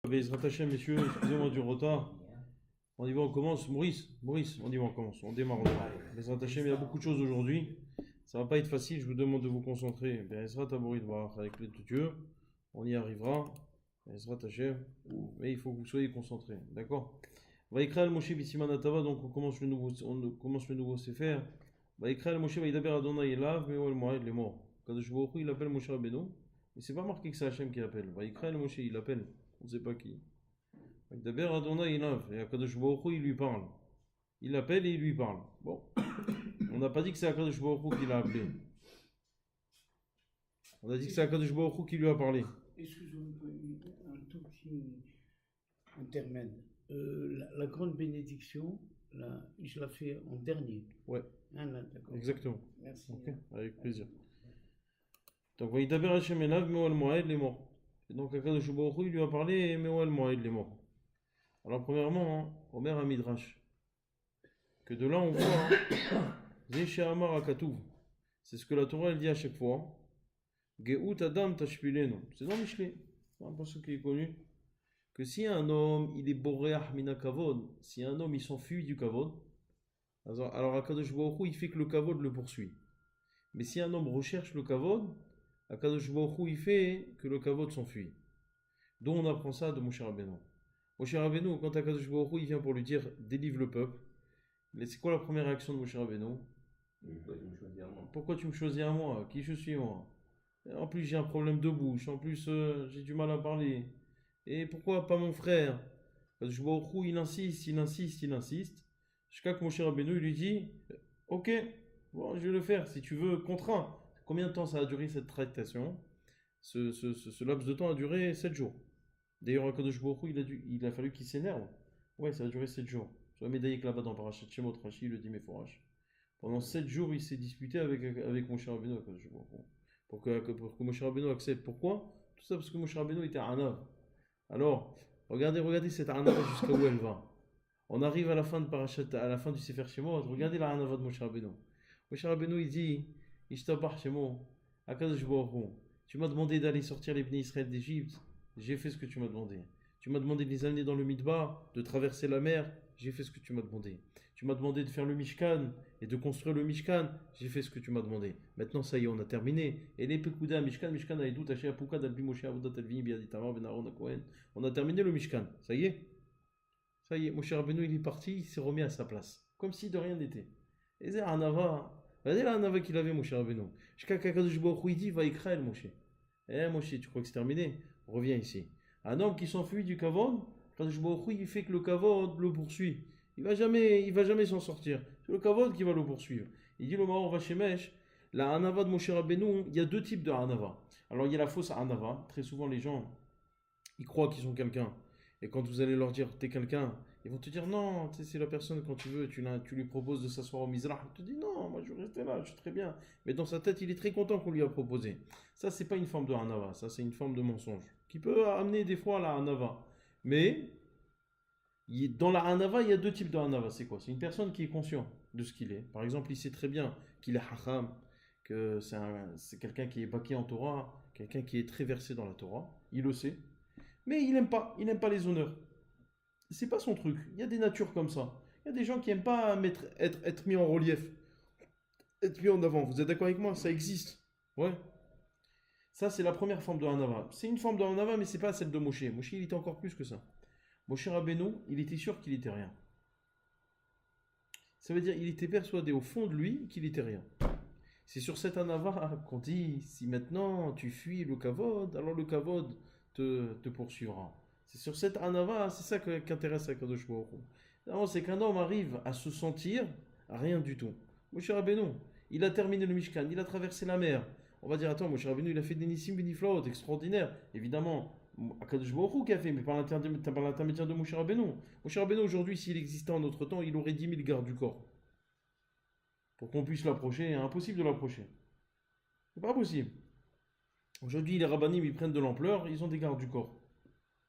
Bezrat Hashem, messieurs, excusez-moi du retard. On y va, on commence. Maurice, on y va, on commence. On démarre. Bezrat Hashem, il y a beaucoup de choses aujourd'hui. Ça va pas être facile, je vous demande de vous concentrer. Bezrat Taborit Barach, avec l'aide de Dieu, on y arrivera. Bezrat Hashem, mais il faut que vous soyez concentrés, d'accord? Vaikra al Moshe Bissiman Atava, donc on commence le nouveau Sefer. Vaikra al Moshe Vaidaber Adonai Elav, Meo el Moed, les morts. Kadosh Baruch Hu, il appelle Moshe Rabbeinu, mais c'est pas marqué que c'est Hachem qui l'appelle. Vaikra al Moshe, il l'appelle, on ne sait pas qui. Vaidaber Adonai Elav, et Kadosh Baruch Hu, il lui parle. Il l'appelle et il lui parle. Bon, on n'a pas dit que c'est Kadosh Baruch Hu qui l'a appelé. On a dit que c'est Kadosh Baruch Hu qui lui a parlé. Excusez-moi, un tout petit intermède. La grande bénédiction, là, je la fais en dernier. Ouais. Hein, là, d'accord. Exactement. Merci. Okay. Avec plaisir. Donc, Vaidaber Hashem Elav, Meo el Moed, les morts. Et donc, Akadosh Baruch Hu, il lui a parlé, et Meo el Moed, les morts. Alors, premièrement, hein, Omer Midrash, que de là on voit, Zéché Amar Akatouv. C'est ce que la Torah elle dit à chaque fois. Geout Adam Tashpilenu. C'est dans Michelet, un passage qui est connu. Que si un homme il est boréach mina kavod, si un homme il s'enfuit du kavod, alors Akadosh Baruch Hu il fait que le kavod le poursuit. Mais si un homme recherche le kavod, Akadosh Baruch Hu il fait que le kavod s'enfuit. D'où on apprend ça de Moshe Rabbeinu. Moshe Rabbeinu, quand Akadosh Baruch Hu il vient pour lui dire délivre le peuple, c'est quoi la première réaction de Moshe Rabbeinu? Pourquoi tu me choisis à moi? Qui je suis moi? En plus j'ai un problème de bouche, en plus j'ai du mal à parler. Et pourquoi pas mon frère? Parce que Baruch Hu, il insiste. Jusqu'à que Moshe Rabbeinu il lui dit ok, bon, je vais le faire si tu veux, contraint. Combien de temps ça a duré cette tractation? Ce laps de temps a duré 7 jours. D'ailleurs, Akadosh Baruch Hu, il a fallu qu'il s'énerve. Ouais, ça a duré 7 jours. Sur la médaille là-bas dans Parashat Shemot, Rashi, il le dit Meforash. Pendant 7 jours, il s'est disputé avec Moshe Rabbeinu, Akadosh Baruch Hu. Pour que Moshe Rabbeinu accepte. Pourquoi? Tout ça parce que Moshe Rabbeinu était Anav. Alors, regardez cette Anava jusqu'à où elle va. On arrive à la fin de Parashat, à la fin du Sefer Shemot. Regardez la Anava de Moshe Rabbeinu. Moshe Rabbeinu il dit Ishtabach Shemot, Akadosh Baruch Hu, tu m'as demandé d'aller sortir les Bnei Israël d'Égypte, j'ai fait ce que tu m'as demandé. Tu m'as demandé de les amener dans le Midbar, de traverser la mer, j'ai fait ce que tu m'as demandé. Tu m'as demandé de faire le Mishkan et de construire le Mishkan, j'ai fait ce que tu m'as demandé. Maintenant, ça y est, on a terminé. Et les Pekuda, Mishkan, Aïdou, Taché, Apuka, Dalbi, Moshe, Avodat, Alvini, Biaditamar, Ben Aaron, Kohen. On a terminé le Mishkan. Ça y est, Moshe Rabbeinu, il est parti, il s'est remis à sa place. Comme si de rien n'était. Et c'est Anava. Regardez la Anava qu'il avait, Moshe Rabbeinu. Jusqu'à Kakadosh Baruch Hu, il dit, va écrire Moshe. Eh, Moshe, tu crois que c'est terminé? Reviens ici. Un homme qui s'enfuit du Kavod, Kakadosh Baruch Hu, il fait que le Kavod le poursuit. Il va jamais s'en sortir. C'est le Kavod qui va le poursuivre. Il dit le Maor Vachemesh, la Hanava de Moshe Rabbeinu, il y a deux types de Hanava. Alors il y a la fausse Hanava. Très souvent les gens, ils croient qu'ils sont quelqu'un. Et quand vous allez leur dire t'es quelqu'un, ils vont te dire non, c'est la personne quand tu veux, tu lui proposes de s'asseoir au Mizrah. Il te dit non, moi je veux rester là, je suis très bien. Mais dans sa tête, il est très content qu'on lui a proposé. Ça, c'est pas une forme de Hanava, ça c'est une forme de mensonge. Qui peut amener des fois à la Hanava. Mais dans la Hanava, il y a deux types de Hanava. C'est quoi? C'est une personne qui est conscient de ce qu'il est. Par exemple, il sait très bien qu'il est Hacham, que c'est quelqu'un qui est baki en Torah, quelqu'un qui est très versé dans la Torah. Il le sait. Mais il n'aime pas les honneurs. C'est pas son truc. Il y a des natures comme ça. Il y a des gens qui n'aiment pas être mis en relief, être mis en avant. Vous êtes d'accord avec moi? Ça existe. Ouais. Ça, c'est la première forme de Hanava. C'est une forme de Hanava, mais c'est pas celle de Moshe. Moshe, il était encore plus que ça. Moshe Rabbeinu, il était sûr qu'il était rien. Ça veut dire qu'il était persuadé au fond de lui qu'il était rien. C'est sur cette Hanava qu'on dit, si maintenant tu fuis le Kavod, alors le Kavod te poursuivra. C'est sur cette Hanava, c'est ça qu'intéresse Akadosh Baruch Hu. C'est qu'un homme arrive à se sentir rien du tout. Moshe Rabbeinu, il a terminé le Mishkan, il a traversé la mer. On va dire, attends, Moshe Rabbeinu, il a fait des Nissim Beniflaot extraordinaires. Évidemment, Akadosh Baruch Hu qui a fait, mais par l'intermédiaire de Moshe Rabbeinu. Moshe Rabbeinu, aujourd'hui, s'il existait en notre temps, il aurait 10 000 gardes du corps. Pour qu'on puisse l'approcher, impossible de l'approcher. C'est pas possible. Aujourd'hui, les rabbinim, ils prennent de l'ampleur, ils ont des gardes du corps.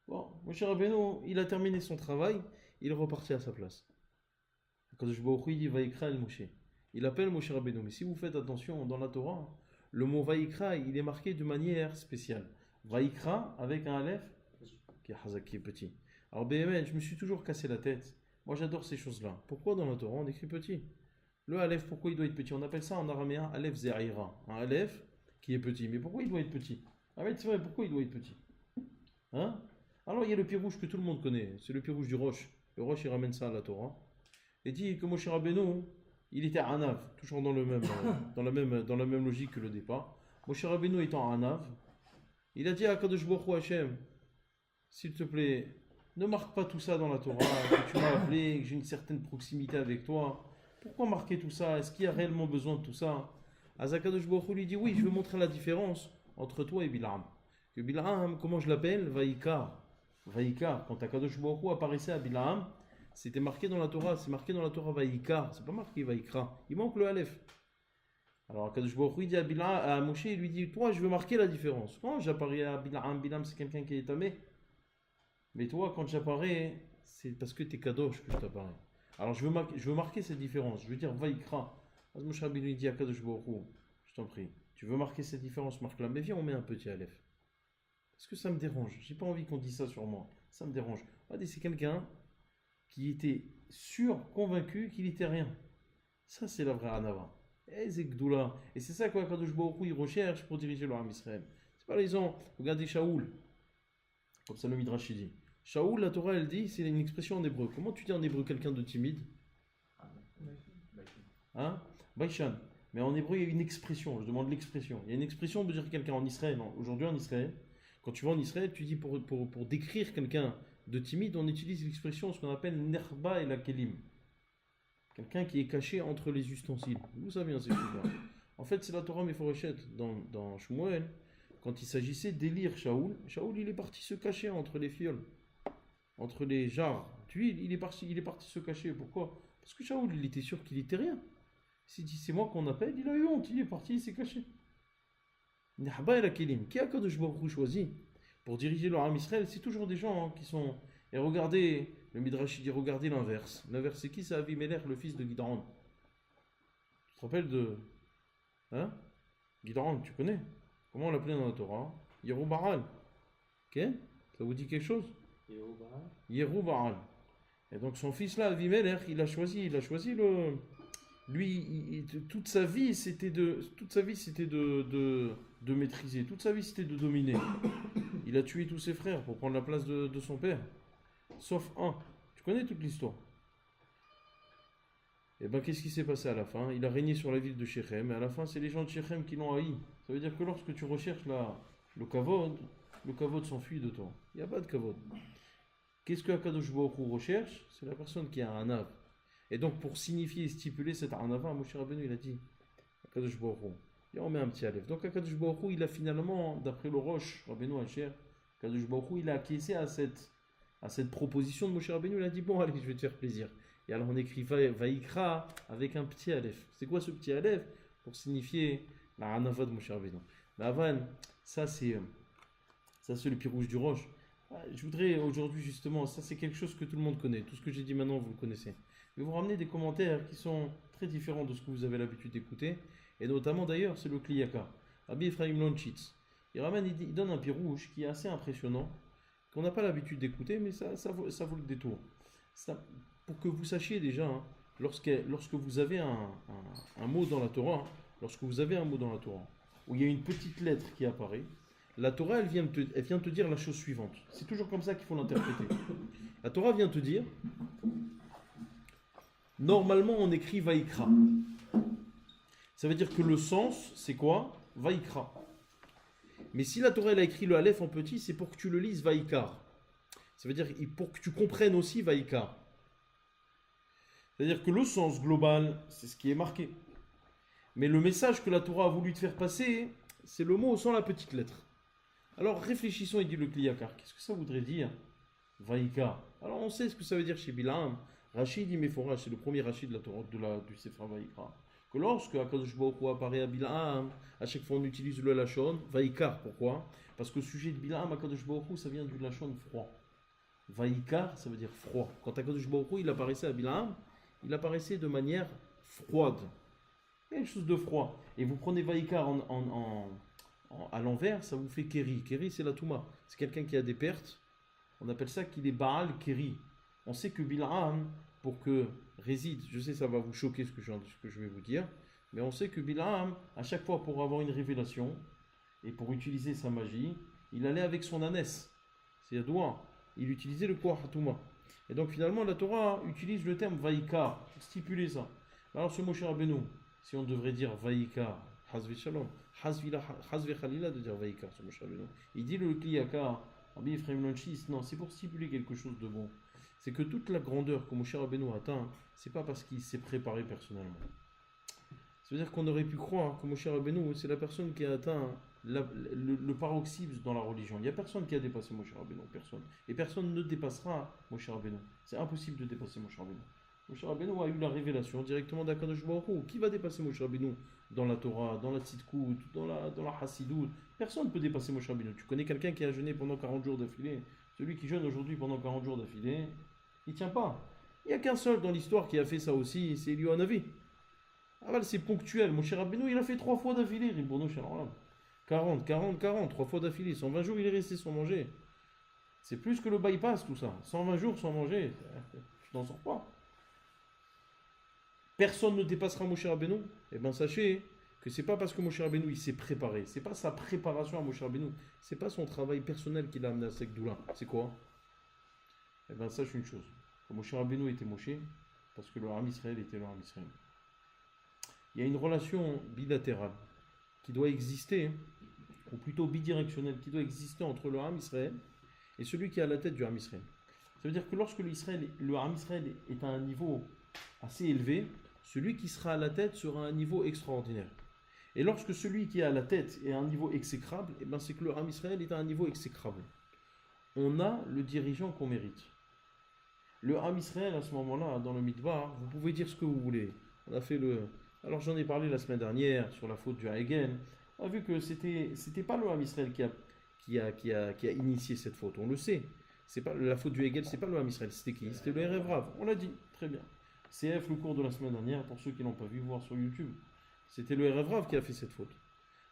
Bon, Moshe Rabbeinu, il a terminé son travail, il est reparti à sa place. Akadosh Baruch Hu, il dit, Vaïkra el Moshe. Il appelle Moshe Rabbeinu. Mais si vous faites attention, dans la Torah, le mot Vaïkra, il est marqué de manière spéciale. Vaïkra avec un Aleph qui est Hazak, qui est petit. Alors, BMN, je me suis toujours cassé la tête. Moi, j'adore ces choses-là. Pourquoi dans la Torah, on écrit petit? Le Aleph, pourquoi il doit être petit? On appelle ça en araméen Aleph Ze'ira. Un Aleph qui est petit. Mais pourquoi il doit être petit? Ah, mais c'est vrai, pourquoi il doit être petit? Hein? Alors, il y a le pied rouge que tout le monde connaît. C'est le pied rouge du Roche. Le Roche, il ramène ça à la Torah. Et dit que Moshe Rabbeinu, il était Anav, toujours dans la même logique que le départ. Moshe Rabbeinu étant Anav, il a dit à Kadosh Baruch Hu Hashem, s'il te plaît, ne marque pas tout ça dans la Torah, que tu m'as appelé, que j'ai une certaine proximité avec toi. Pourquoi marquer tout ça? Est-ce qu'il y a réellement besoin de tout ça? Azakadosh Baruch Hu lui dit, oui, je veux montrer la différence entre toi et Bil'am. Que Bil'am, comment je l'appelle? Vaïkar. Vaïkar. Quand Akadosh Baruch Hu apparaissait à Bil'am, c'était marqué dans la Torah, c'est marqué dans la Torah Vaïkar, c'est pas marqué Vaïkra. Il manque le Aleph. Alors Akadosh Baruch Hu dit à Moshe, il lui dit, toi, je veux marquer la différence. Quand j'apparais à Bil'am, Bil'am c'est quelqu'un qui est tamé. Mais toi, quand j'apparais, c'est parce que tu es Kadosh que je t'apparais. Alors je veux marquer cette différence. Je veux dire Vaïkra. Moshe Rabbeinu dit à Kadosh Baruch Hu, je t'en prie, tu veux marquer cette différence, marque-la. Mais viens, on met un petit Aleph. Parce que ça me dérange. J'ai pas envie qu'on dise ça sur moi. Ça me dérange. Regardez, c'est quelqu'un qui était sûr, convaincu qu'il n'était rien. Ça, c'est la vraie Anava. Et c'est Gdoula. Et c'est ça quoi Kadosh Baruch Hu, il recherche pour diriger le Ham Israël. C'est pas les gens. Regardez Shaoul. Comme ça le Midrash dit. Shaoul, la Torah, elle dit, c'est une expression en hébreu. Comment tu dis en hébreu quelqu'un de timide? Hein? Baishan. Mais en hébreu, il y a une expression. Je demande l'expression. Il y a une expression de dire quelqu'un en Israël. Aujourd'hui, en Israël, quand tu vas en Israël, tu dis pour décrire quelqu'un de timide, on utilise l'expression, ce qu'on appelle Nerba et la Kelim. Quelqu'un qui est caché entre les ustensiles. Vous savez bien ces choses-là. En fait, c'est la Torah Meforeshet dans Shmuel. Quand il s'agissait d'élire Shaoul, Shaoul il est parti se cacher entre les fioles, entre les jarres d'huile, il est parti se cacher. Pourquoi? Parce que Shaoul il était sûr qu'il était rien. Il s'est dit c'est moi qu'on appelle, il a eu honte, il est parti, il s'est caché. Nahba et la Kelim, qui a Kadosh Baruch Hu choisi pour diriger le Ham Israël, c'est toujours des gens qui sont. Et regardez, le Midrash dit regardez l'inverse. L'inverse c'est qui? C'est Avimelech, le fils de Gidron. Tu te rappelles de. Hein? Gidron, tu connais? Comment on l'appelait dans la Torah? Yerubaal. Ok? Ça vous dit quelque chose? Yerubaal. Et donc son fils là, Avimelech, il a choisi le. Lui, toute sa vie, c'était de maîtriser. Toute sa vie, c'était de dominer. Il a tué tous ses frères pour prendre la place de son père. Sauf un. Tu connais toute l'histoire. Et bien, qu'est-ce qui s'est passé à la fin? Il a régné sur la ville de Shechem. Et à la fin, c'est les gens de Shechem qui l'ont haï. Ça veut dire que lorsque tu recherches le kavod s'enfuit de toi. Il n'y a pas de kavod. Qu'est-ce que Akadosh Baruch Hu recherche? C'est la personne qui a un âme. Et donc, pour signifier et stipuler cette anava, Moshe Rabbeinu, il a dit Akadosh Baruch Hu. Et on met un petit aleph. Donc, Akadosh Baruch Hu, il a finalement, d'après le Roche, Rabbeinu Hacher, Akadosh Baruch Hu, il a acquiescé à cette proposition de Moshe Rabbeinu. Il a dit bon, allez, je vais te faire plaisir. Et alors, on écrit Vaïkra avec un petit aleph. C'est quoi ce petit aleph? Pour signifier la anava de Moshe Rabbeinu. Mais avant, ça, c'est le pied rouge du Roche. Je voudrais aujourd'hui, justement, ça, c'est quelque chose que tout le monde connaît. Tout ce que j'ai dit maintenant, vous le connaissez. Je vais vous ramener des commentaires qui sont très différents de ce que vous avez l'habitude d'écouter. Et notamment d'ailleurs, c'est le Kliyaka. Rabbi Ephraim Lonchitz. Il donne un pied rouge qui est assez impressionnant, qu'on n'a pas l'habitude d'écouter, mais ça vaut le détour. Pour que vous sachiez déjà, hein, lorsque vous avez un mot dans la Torah, où il y a une petite lettre qui apparaît, la Torah, elle vient te dire la chose suivante. C'est toujours comme ça qu'il faut l'interpréter. La Torah vient te dire, normalement, on écrit Vaïkra. Ça veut dire que le sens, c'est quoi? Vaïkra. Mais si la Torah elle a écrit le Aleph en petit, c'est pour que tu le lises Vaïkar. Ça veut dire pour que tu comprennes aussi Vaïkar. C'est-à-dire que le sens global, c'est ce qui est marqué. Mais le message que la Torah a voulu te faire passer, c'est le mot sans la petite lettre. Alors réfléchissons, il dit le Kliyakar. Qu'est-ce que ça voudrait dire Vaïkar? Alors on sait ce que ça veut dire chez Bilam. Rachid dit Meforach, c'est le premier Rachid de la Torah du Sefer Vaïkra. Que lorsque Akadosh Baruch Hu apparaît à Bilam, à chaque fois on utilise le Lachon, Vaïkar. Pourquoi? Parce que le sujet de Bilam, Akadosh Baruch Hu, ça vient du Lachon froid. Vaïkar, ça veut dire froid. Quand Akadosh Baruch Hu, il apparaissait à Bilam, il apparaissait de manière froide. Quelque chose de froid. Et vous prenez Vaïkar à l'envers, ça vous fait Kéri. Kéri, c'est la Touma. C'est quelqu'un qui a des pertes On appelle ça qu'il est Baal Keri. On sait que Bil'am, pour que réside, je sais ça va vous choquer ce que je vais vous dire, mais on sait que Bil'am, à chaque fois pour avoir une révélation et pour utiliser sa magie, il allait avec son ânesse. C'est Yadoua. Il utilisait le Koach Hatouma. Et donc finalement la Torah utilise le terme Vaïkar, pour stipuler ça. Alors ce Moshe Rabbeinu, si on devrait dire Vaïkar, Hazvi Shalom, Hazvi Khalila de dire Vaïkar, ce Moshe Rabbeinu. Il dit le Kliyaka, Rabbi Ephraim Lonchis, non, c'est pour stipuler quelque chose de bon. C'est que toute la grandeur que Moshe Rabbeinu atteint, c'est pas parce qu'il s'est préparé personnellement. Ça veut dire qu'on aurait pu croire que Moshe Rabbeinu, c'est la personne qui a atteint le paroxysme dans la religion. Il n'y a personne qui a dépassé Moshe Rabbeinu, personne. Et personne ne dépassera Moshe Rabbeinu. C'est impossible de dépasser Moshe Rabbeinu. Moshe Rabbeinu a eu la révélation directement d'Akadosh Baruch Hu. Qui va dépasser Moshe Rabbeinu dans la Torah, dans la Tzidkout, dans la Hassidout? Personne ne peut dépasser Moshe Rabbeinu. Tu connais quelqu'un qui a jeûné pendant 40 jours d'affilée? Celui qui jeûne aujourd'hui pendant 40 jours d'affilée, il ne tient pas. Il n'y a qu'un seul dans l'histoire qui a fait ça aussi, c'est Eliyahu Hanavi. Ah bah, c'est ponctuel. Moshe Rabbeinu, il a fait 3 fois d'affilée, Ribono Shel Olam. 40, 40, 40, 3 fois d'affilée. 120 jours, il est resté sans manger. C'est plus que le bypass, tout ça. 120 jours sans manger, tu n'en sors pas. Personne ne dépassera Moshe Rabbeinu. Eh bien, sachez que c'est pas parce que Moshe Rabbeinu il s'est préparé. C'est pas sa préparation à Moshe Rabbeinu. C'est pas son travail personnel qui l'a amené à Sekdoula. C'est quoi? Eh bien, sache une chose. Que Moshe Rabbeinu était Moshe parce que le Ham Israël était le Ham Israël. Il y a une relation bilatérale qui doit exister, ou plutôt bidirectionnelle, qui doit exister entre le Ham Israël et celui qui est à la tête du Ham Israël. Ça veut dire que lorsque le Ham Israël est à un niveau assez élevé, celui qui sera à la tête sera à un niveau extraordinaire. Et lorsque celui qui est à la tête est à un niveau exécrable, eh ben c'est que le Ham Israël est à un niveau exécrable. On a le dirigeant qu'on mérite. Le Ham Israël, à ce moment-là, dans le Midbar, vous pouvez dire ce que vous voulez. On a fait le... Alors j'en ai parlé la semaine dernière sur la faute du Hagen. On a vu que c'était pas le Ham Israël qui a initié cette faute. On le sait. C'est pas la faute du Hegel, c'est pas le Ham Israël. C'était qui? C'était le Erev Rav. On l'a dit. Très bien. CF, le cours de la semaine dernière, pour ceux qui n'ont pas vu, voir sur YouTube. C'était le Erev Rav qui a fait cette faute.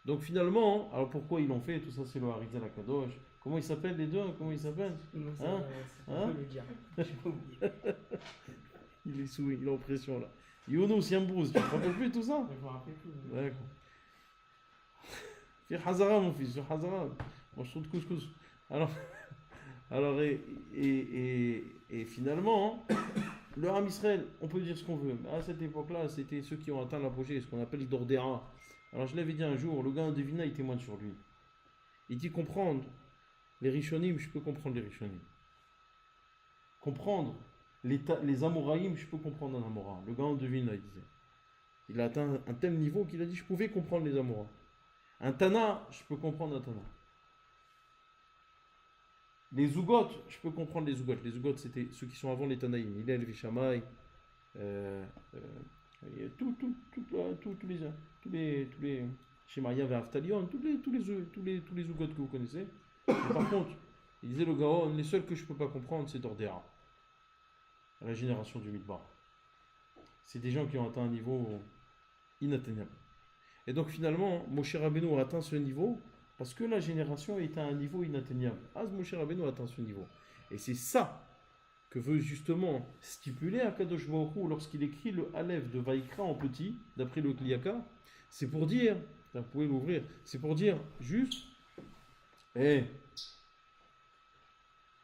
Donc finalement, alors pourquoi ils l'ont fait? Tout ça, c'est le Harizal Akadosh. Comment ils s'appellent les deux? Comment ils s'appellent? Hein? Le dire. J'ai pas oublié. Il est sous, il est en pression là. Younous, Yambrouz, tu te rappelles plus tout ça? Je me rappelle plus. D'accord. Fais Hazara, mon fils, fais Hazara. Mange trop de couscous. Alors et finalement, le Ham Israël, on peut dire ce qu'on veut, mais à cette époque-là, c'était ceux qui ont atteint l'apogée, ce qu'on appelle Dordéra. Alors je l'avais dit un jour, le gars de Divina, il témoigne sur lui. Il dit comprendre les Rishonim, je peux comprendre les Rishonim. Comprendre les Amoraïm, je peux comprendre un Amora. Le gars en devine là, il disait. Il a atteint un tel niveau qu'il a dit je pouvais comprendre les Amoras. Un Tana, je peux comprendre un Tana. Les Zougot, je peux comprendre les Zougot. Les Zougot, c'était ceux qui sont avant les Tanaïm. Hillel, Vishamay, tous les Shemaya Ve'aftalion, tous les Zougot que vous connaissez. Mais par contre, il disait le Gaon, les seuls que je ne peux pas comprendre, c'est Dordéra. La génération du Midbar. C'est des gens qui ont atteint un niveau inatteignable. Et donc finalement, Moshe Rabbeinu a atteint ce niveau parce que la génération est à un niveau inatteignable. Moshe Rabbeinu a atteint ce niveau. Et c'est ça que veut justement stipuler Akadosh Baruch Hu lorsqu'il écrit le Aleph de Vaïkra en petit, d'après le Kliyaka. C'est pour dire, vous pouvez l'ouvrir, c'est pour dire juste,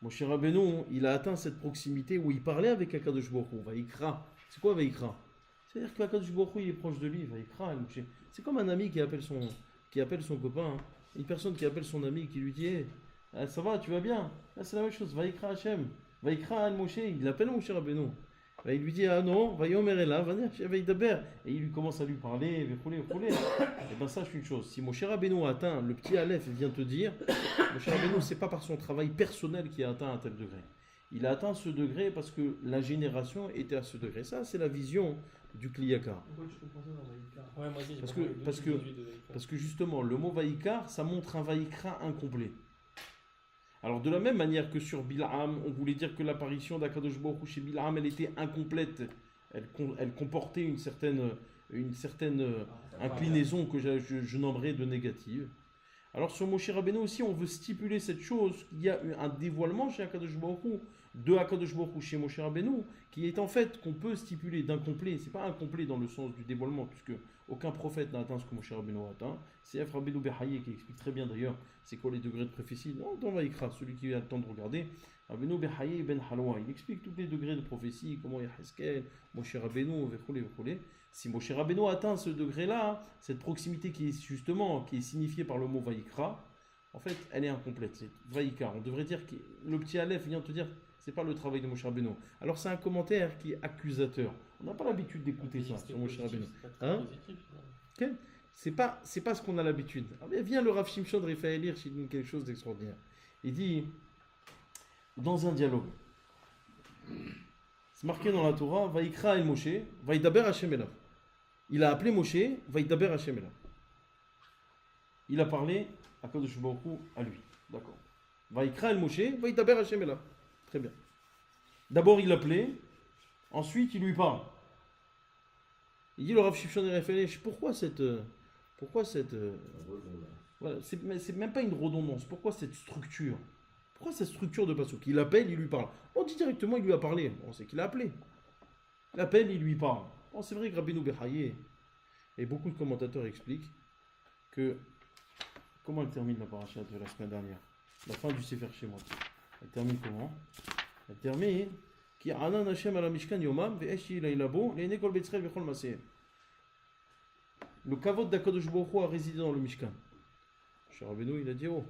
Moshe Rabbeinu, il a atteint cette proximité où il parlait avec Akadosh Baruch Hu, Vaïkra. C'est quoi Vaïkra? C'est-à-dire qu'Akadosh Baruch Hu, il est proche de lui, Vaïkra. C'est comme un ami qui appelle son copain, une personne qui appelle son ami, qui lui dit ça va, tu vas bien? Là, c'est la même chose, Vaïkra Hashem, Vaïkra Al-Moshe, il l'appelle Moshe Rabbeinu. Là, il lui dit non, Vaïomer là, Vaïdaber. Et il commence à lui parler, et bien sache une chose, si Moshe Rabbeinu a atteint le petit Aleph, il vient te dire, Moshe Rabbeinu, c'est pas par son travail personnel qu'il a atteint un tel degré. Il a atteint ce degré parce que la génération était à ce degré. Ça, c'est la vision du Kliyaka. Pourquoi tu comprends ça dans Vaïkar? Ouais, moi aussi, parce que justement, le mot Vaïkar, ça montre un Vaïkra incomplet. Alors, de la même manière que sur Bil'am, on voulait dire que l'apparition d'Akadosh Baruch Hu chez Bil'am, elle était incomplète. Elle comportait une certaine inclinaison que je nommerais de négative. Alors sur Moshe Rabbeinu aussi, on veut stipuler cette chose, qu'il y a un dévoilement chez Akadosh Baruch Hu, de Akadosh Baruch Hu chez Moshe Rabbeinu, qui est en fait qu'on peut stipuler d'incomplet. C'est pas incomplet dans le sens du dévoilement, puisque aucun prophète n'a atteint ce que Moshe Rabbeinu a atteint. C'est F. Rabbeinu Behaye qui explique très bien d'ailleurs c'est quoi les degrés de prophétie. Non, dans Vaïkra, celui qui a le temps de regarder, Rabbeinu Behaye ben Halwa, il explique tous les degrés de prophétie, comment il y a Heskel, Moshe Rabbeinu, Vechole. Si Moshe Rabbeinu atteint ce degré-là, cette proximité qui est justement, qui est signifiée par le mot Vaïkra, en fait, elle est incomplète. C'est Vaïkar. On devrait dire que le petit Aleph vient te dire c'est pas le travail de Moshe Rabbeinu. Alors c'est un commentaire qui est accusateur. On n'a pas l'habitude d'écouter ça sur Moshe Rabbeinu. Hein? Okay. C'est pas ce qu'on a l'habitude. Ah, mais vient le Rav Shimshon Raphaël Hirsch, il dit quelque chose d'extraordinaire. Il dit dans un dialogue, c'est marqué dans la Torah, Vaïkra el Moshe, Vaïdaber Hashem elav. Il a appelé Moshe, Vaïdaber Hashem elav. Il a parlé à Kadosh Baruch Hu à lui. D'accord. Vaïkra el Moshe, Vaïdaber Hashem elav. Très bien. D'abord il l'appelait, ensuite il lui parle. Il dit le Rav Shimshon Raphaël Hirsch, pourquoi cette voilà, c'est même pas une redondance. Pourquoi cette structure? Pourquoi cette structure de pasuk? Il appelle, il lui parle. On dit directement, il lui a parlé. On sait qu'il a appelé. Il appelle, il lui parle. Bon, c'est vrai que Rabbeinu Behaye et beaucoup de commentateurs expliquent que comment elle termine la paracha de la semaine dernière, la fin du Sefer Shemot. Elle termine comment? Elle termine qui anan Hashem ala mishkan yomam ve'eshi lailabo le'nei kol beit Israël v'chol maaseh. Le kavod d'Akadosh Baruch Hu a résidé dans le Mishkan. Cher Rabbeinu, il a dit oh,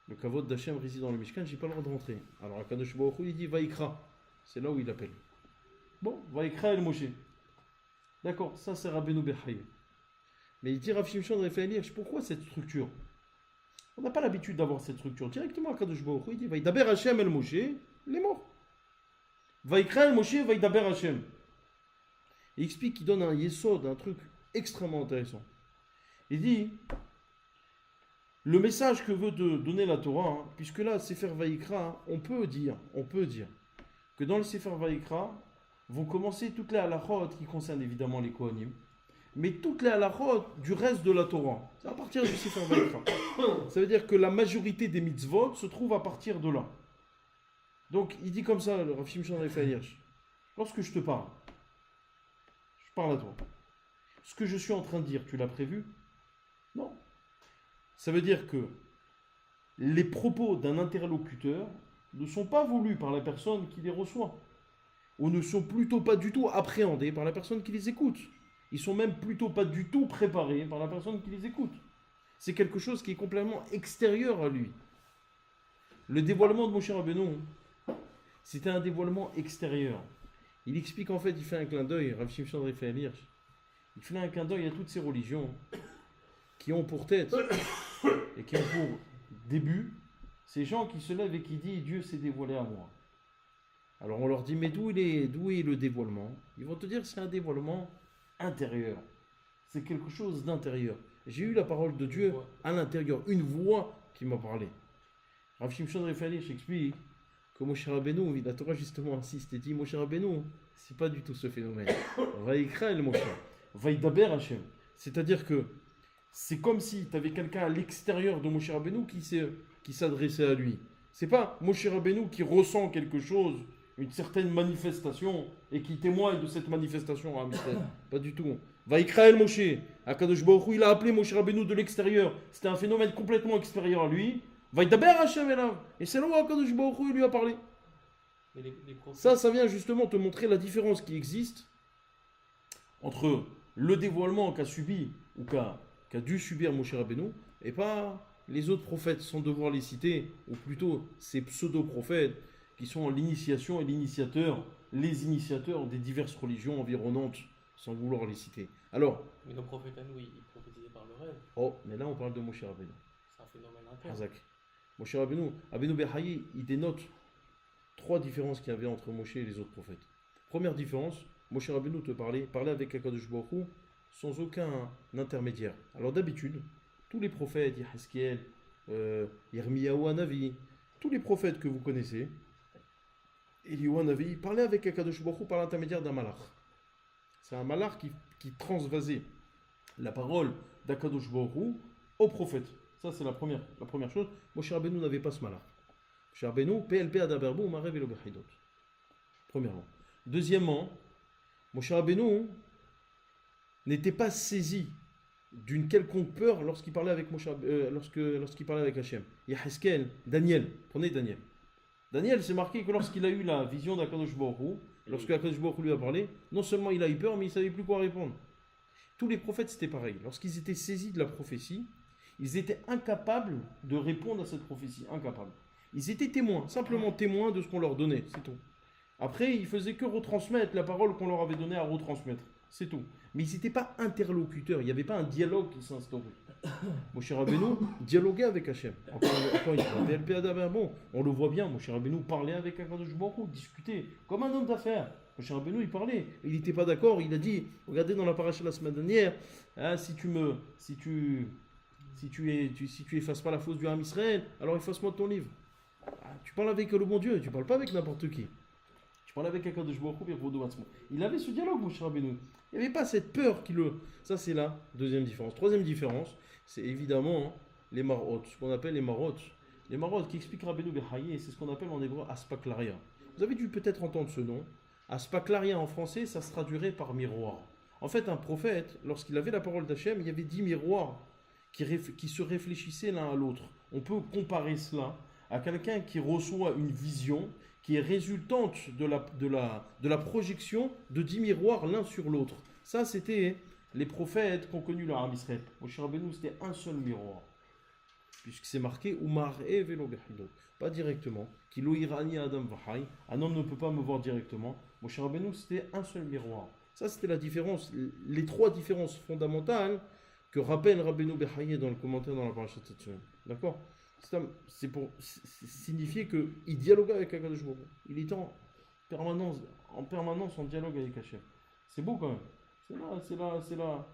le kavod d'Hachem réside dans le Mishkan, j'ai pas le droit de rentrer. Alors Akadosh Baruch Hu il dit Vaïkra, c'est là où il appelle. Bon, Vaïkra el Moshe. D'accord, ça c'est Rabbeinu Behaye. Mais il dit Rav Shimshon Raphaël Hirsch, pourquoi cette structure? On n'a pas l'habitude d'avoir cette structure. Directement Akadosh Baruch Hu il dit Vaïdaber Hashem el Moshe, il est mort. Vaïkra el Moshe, Vaïdaber Hashem. Il explique qu'il donne un yesod, un truc extrêmement intéressant. Il dit le message que veut donner la Torah, hein, puisque là, Sefer Vaïkra, on peut dire que dans le Sefer Vaïkra vont commencer toutes les halachot qui concernent évidemment les Kohanim, mais toutes les halachot du reste de la Torah. C'est à partir du Sefer Vaïkra. Ça veut dire que la majorité des mitzvot se trouve à partir de là. Donc, il dit comme ça, le Rav Shimshon Raphaël Hirsch, lorsque je te parle, je parle à toi. Ce que je suis en train de dire, tu l'as prévu? Non. Ça veut dire que les propos d'un interlocuteur ne sont pas voulus par la personne qui les reçoit, ou ne sont plutôt pas du tout appréhendés par la personne qui les écoute. Ils sont même plutôt pas du tout préparés par la personne qui les écoute. C'est quelque chose qui est complètement extérieur à lui. Le dévoilement de Moshe Rabbeinu, c'était un dévoilement extérieur. Il explique en fait, il fait un clin d'œil, Rav Shimshon Raphaël Hirsch, il fait un clin d'œil à toutes ces religions qui ont pour tête et qui ont pour début ces gens qui se lèvent et qui disent Dieu s'est dévoilé à moi. Alors on leur dit mais d'où est le dévoilement? Ils vont te dire c'est un dévoilement intérieur. C'est quelque chose d'intérieur. J'ai eu la parole de Dieu à l'intérieur, une voix qui m'a parlé. Rav Shimshon Raphaël Hirsch explique que Moshe Rabbeinu, la Torah justement insiste et dit Moshe Rabbeinu, c'est pas du tout ce phénomène. Vaïkra el Moshe, Vaïdaber Hashem. C'est-à-dire que c'est comme si tu avais quelqu'un à l'extérieur de Moshe Rabbeinu qui s'adressait à lui. C'est pas Moshe Rabbeinu qui ressent quelque chose, une certaine manifestation, et qui témoigne de cette manifestation à Israël. Pas du tout. Vaïkra el Moshe, Akadosh Baruch Hu, il a appelé Moshe Rabbeinu de l'extérieur. C'était un phénomène complètement extérieur à lui. Vaïdaber Hashem elav. Et c'est là où Akadosh Baruch Hu lui a parlé. Ça vient justement te montrer la différence qui existe entre le dévoilement qu'a subi ou qu'a dû subir Moshe Rabbeinu et pas les autres prophètes sans devoir les citer, ou plutôt ces pseudo-prophètes qui sont l'initiation et les initiateurs des diverses religions environnantes sans vouloir les citer. Alors, mais nos prophètes à nous, ils prophétisaient par le rêve. Oh, mais là on parle de Moshe Rabbeinu. C'est un phénomène interne. Hazak. Moshe Rabbeinu, Rabbeinu Behaye, il dénote 3 différences qu'il y avait entre Moshe et les autres prophètes. Première différence, Moshe Rabbeinu parlait avec Akadosh Baruch Hu sans aucun intermédiaire. Alors d'habitude, tous les prophètes, Yehezkiel, Yirmiyahu Hanavi, tous les prophètes que vous connaissez, Eliyahu Hanavi, parlaient avec Akadosh Baruch Hu par l'intermédiaire d'un malach. C'est un malach qui transvasait la parole d'Akadosh Baruch Hu au prophète. Ça, c'est la première chose. Moshe Rabbeinu n'avait pas ce malin. Moshe Rabbeinu, PLP Adaberbo, Marev et Lobechidot. Premièrement. Deuxièmement, Moshe Rabbeinu n'était pas saisi d'une quelconque peur lorsqu'il parlait avec lorsqu'il parlait avec Hachem. Yaheskel, Daniel, prenez Daniel. Daniel, c'est marqué que lorsqu'il a eu la vision d'Akadosh Baruch Hu, lorsque Akadosh Baruch Hu lui a parlé, non seulement il a eu peur, mais il ne savait plus quoi répondre. Tous les prophètes, c'était pareil. Lorsqu'ils étaient saisis de la prophétie, ils étaient incapables de répondre à cette prophétie. Incapables. Ils étaient témoins, simplement témoins de ce qu'on leur donnait, c'est tout. Après, ils faisaient que retransmettre la parole qu'on leur avait donnée à retransmettre. C'est tout. Mais ils n'étaient pas interlocuteurs, il n'y avait pas un dialogue qui s'instaurait. Moshe Rabbeinu dialoguait avec Hachem. Encore une fois, bon, on le voit bien, Moshe Rabbeinu parlait avec Akadosh Baruch Hu, discutait, comme un homme d'affaires. Moshe Rabbeinu, il parlait. Il n'était pas d'accord, il a dit, regardez dans la paracha la semaine dernière, hein, si tu effaces pas la faute du Ham Israël, alors efface-moi de ton livre. Ah, tu parles avec le bon Dieu, tu parles pas avec n'importe qui. Tu parles avec Akadosh Baruch Hu, il avait ce dialogue, Moshe Rabbeinu. Il n'y avait pas cette peur qui le... Ça, c'est la deuxième différence. Troisième différence, c'est évidemment les marot, ce qu'on appelle les marot. Les marot qui expliquent Rabbeinu Behaye, c'est ce qu'on appelle en hébreu aspaklaria. Vous avez dû peut-être entendre ce nom. Aspaklaria en français, ça se traduirait par miroir. En fait, un prophète, lorsqu'il avait la parole d'Hachem, il y avait 10 miroirs qui se réfléchissaient l'un à l'autre. On peut comparer cela à quelqu'un qui reçoit une vision qui est résultante de la projection de 10 miroirs l'un sur l'autre. Ça, c'était les prophètes qui ont connu leur Ham Israël. Moshe Rabbeinu, c'était un seul miroir. Puisque c'est marqué Umar et Velo Bechidot. Pas directement. Kilo Irani Adam Vahai. Un homme ne peut pas me voir directement. Moshe Rabbeinu, c'était un seul miroir. Ça, c'était la différence. Les trois différences fondamentales que rappelle Rabbeinu Behaye dans le commentaire dans la paracha de cette semaine. D'accord ? C'est pour signifier qu'il dialoguait avec Akadosh Baruch Hu. Il était en permanence en dialogue avec Hachem. C'est beau quand même. C'est là.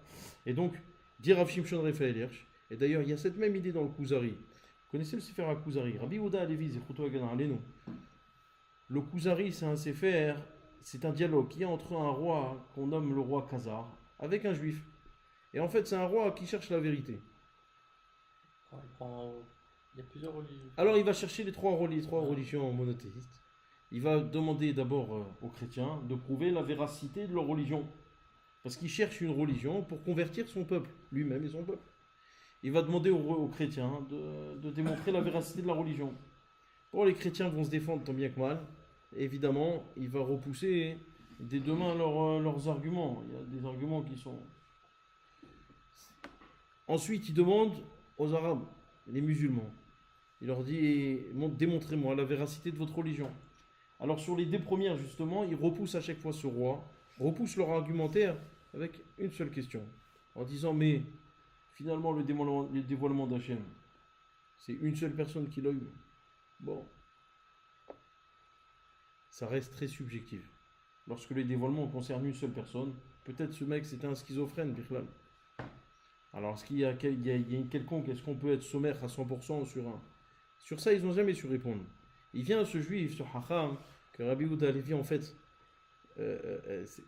Et donc, dire Rav Shimshon Raphaël Hirsch. Et d'ailleurs, il y a cette même idée dans le Kuzari. Vous connaissez le Sefer HaKuzari? Rabbi Yehuda Halevi Zechruto Hagan Alenu. Le Kuzari, c'est un Sefer, c'est un dialogue qu'il y a entre un roi qu'on nomme le roi Khazar avec un juif. Et en fait, c'est un roi qui cherche la vérité. Il y a plusieurs religions. Alors il va chercher les trois religions monothéistes. Il va demander d'abord aux chrétiens de prouver la véracité de leur religion. Parce qu'il cherche une religion pour convertir son peuple, lui-même et son peuple. Il va demander aux chrétiens de démontrer la véracité de la religion. Bon, les chrétiens vont se défendre tant bien que mal. Évidemment, il va repousser des deux mains leurs arguments. Il y a des arguments qui sont... Ensuite, il demande aux Arabes, les musulmans. Il leur dit, démontrez-moi la véracité de votre religion. Alors sur les deux premières, justement, il repousse à chaque fois ce roi, repousse leur argumentaire avec une seule question. En disant, mais finalement, le dévoilement d'Hachem, c'est une seule personne qui l'a eu. Bon, ça reste très subjectif. Lorsque les dévoilements concernent une seule personne, peut-être ce mec c'était un schizophrène, Bichlal. Alors, est-ce qu'il y a une quelconque, est-ce qu'on peut être sommaire à 100% sur un... Sur ça, ils n'ont jamais su répondre. Il vient ce juif, ce Hacham, que Rabbi Yehuda Halevi, en fait,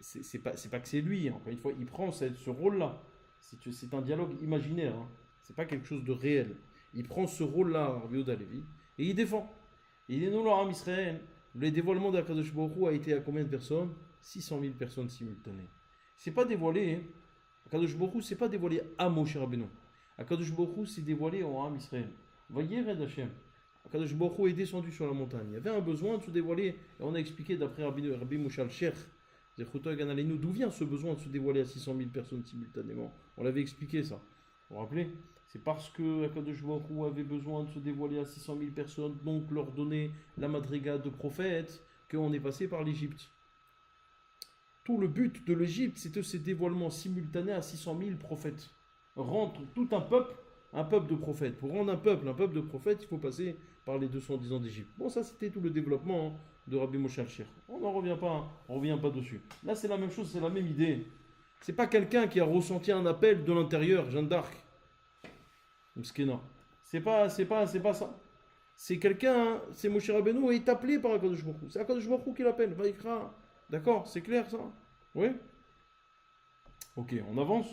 c'est pas que c'est lui, encore une fois, il prend ce rôle-là. C'est un dialogue imaginaire, hein. C'est pas quelque chose de réel. Il prend ce rôle-là, Rabbi Yehuda Halevi, et il défend. Il dit, nous, l'Aram Israël, le dévoilement d'Akadosh Baruch Hu a été à combien de personnes? 600 000 personnes simultanées. C'est pas dévoilé, hein. Akadosh Baruch Hu, c'est pas dévoilé à Moshe Rabbeinu. Akadosh Baruch Hu, c'est dévoilé au Am Israël. Voyez, Red Hashem. Akadosh Baruch Hu est descendu sur la montagne. Il y avait un besoin de se dévoiler. Et on a expliqué d'après Rabbi Moshe al-Sheikh, d'où vient ce besoin de se dévoiler à 600 000 personnes simultanément. On l'avait expliqué ça. Vous vous rappelez? C'est parce que Akadosh Baruch Hu avait besoin de se dévoiler à 600 000 personnes, donc leur donner la madriga de prophète, qu'on est passé par l'Égypte. Tout le but de l'Égypte, c'était ce dévoilement simultané à 600 000 prophètes. Rendre tout un peuple de prophètes. Pour rendre un peuple de prophètes, il faut passer par les 210 ans d'Égypte. Bon, ça c'était tout le développement de Rabbi Moshe al-Sheikh. On n'en revient pas, on revient pas dessus. Là, c'est la même chose, c'est la même idée. C'est pas quelqu'un qui a ressenti un appel de l'intérieur, Jeanne d'Arc. Mskena. C'est pas ça. C'est quelqu'un, c'est Moshe Rabbeinu est appelé par Akadosh Baruch Hu. C'est Akadosh Baruch Hu qui l'appelle. Vaïkra. D'accord, c'est clair ça? Oui? Ok, on avance.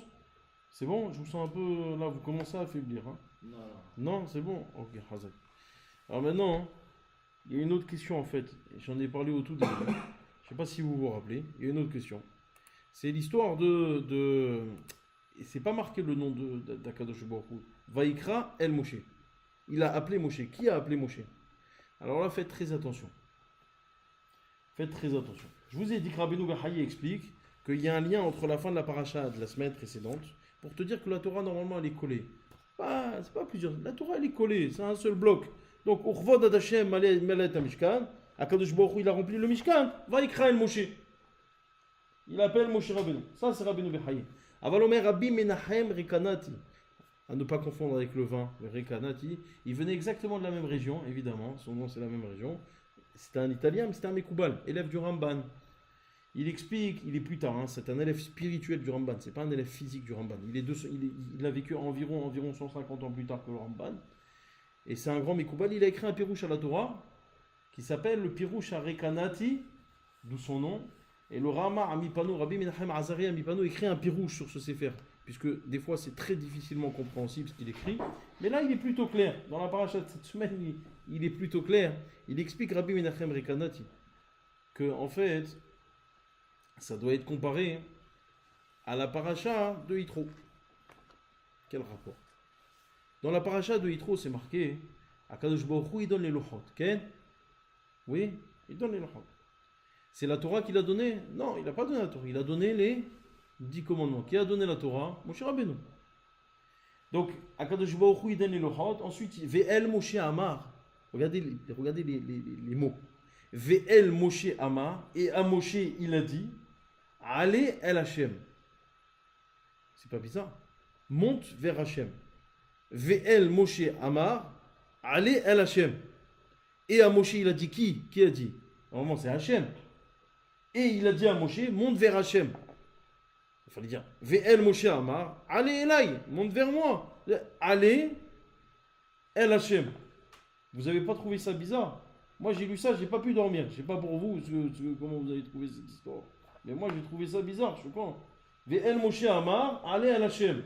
C'est bon, je vous sens un peu... Là, vous commencez à affaiblir. Hein. Non, non. Non, c'est bon. Ok, Hazak. Alors maintenant, il y a une autre question en fait. J'en ai parlé au tout début. Je sais pas si vous vous rappelez. Il y a une autre question. C'est l'histoire de... Et c'est pas marqué le nom d'Akadosh Baruch Hu. Vaikra El Moshe. Il a appelé Moshe. Qui a appelé Moshe? Alors là, faites très attention. Faites très attention. Je vous ai dit que Rabbeinu Behaye explique qu'il y a un lien entre la fin de la paracha de la semaine précédente pour te dire que la Torah, normalement, elle est collée. C'est pas plusieurs. La Torah, elle est collée. C'est un seul bloc. Donc, Urvod Ad Hashem Malet HaMishkan. Akadosh Baruch Hu, il a rempli le Mishkan. Vaikra El Moshe. Il appelle Moshe Rabbeinu. Ça, c'est Rabbeinu Behaye. Avalomer Rabbi Menachem Rekanati. À ne pas confondre avec le vin, le Rekanati. Il venait exactement de la même région, évidemment. Son nom, c'est la même région. C'était un Italien, mais c'était un Mekoubal, élève du Ramban. Il explique, il est plus tard, hein, c'est un élève spirituel du Ramban, c'est pas un élève physique du Ramban. Il a vécu environ 150 ans plus tard que le Ramban. Et c'est un grand Mekoubal. Il a écrit un pirouche à la Torah qui s'appelle le pirouche à Rekanati, d'où son nom. Et le Rama Amipano, Rabbi Menachem Azari Amipano écrit un pirouche sur ce Sefer, puisque des fois c'est très difficilement compréhensible ce qu'il écrit. Mais là il est plutôt clair. Dans la paracha de cette semaine, il est plutôt clair. Il explique Rabbi Menachem Rekanati que en fait ça doit être comparé à la paracha de Yitro. Quel rapport? Dans la paracha de Yitro, c'est marqué Akadosh Baruch Hu, il donne les lochot. Ken? Oui, il donne les lochot. C'est la Torah qu'il a donné? Non, il n'a pas donné la Torah. Il a donné les 10 commandements. Qui a donné la Torah? Moshe Rabbeinu. Donc, Akadosh Baruch Hu, il donne les lochot. Ensuite, Ve'el Moshe Amar. Regardez les mots. Ve'el Moshe Amar. Et à Moshe, il a dit Allez El Hashem. C'est pas bizarre. Monte vers Hashem. Ve'el Moshe Amar. Allez El Hashem. Et à Moshe, il a dit qui? Qui a dit? Normalement, c'est Hashem. Et il a dit à Moshe, monte vers Hashem. Il fallait dire, Ve'el Moshe Amar, allez Elai, monte vers moi. Allez El Hashem. Vous n'avez pas trouvé ça bizarre? Moi, j'ai lu ça, j'ai pas pu dormir. Je sais pas pour vous comment vous avez trouvé cette histoire. Mais moi, j'ai trouvé ça bizarre, je comprends. Ve'el Moshe Amar, allez El Hashem.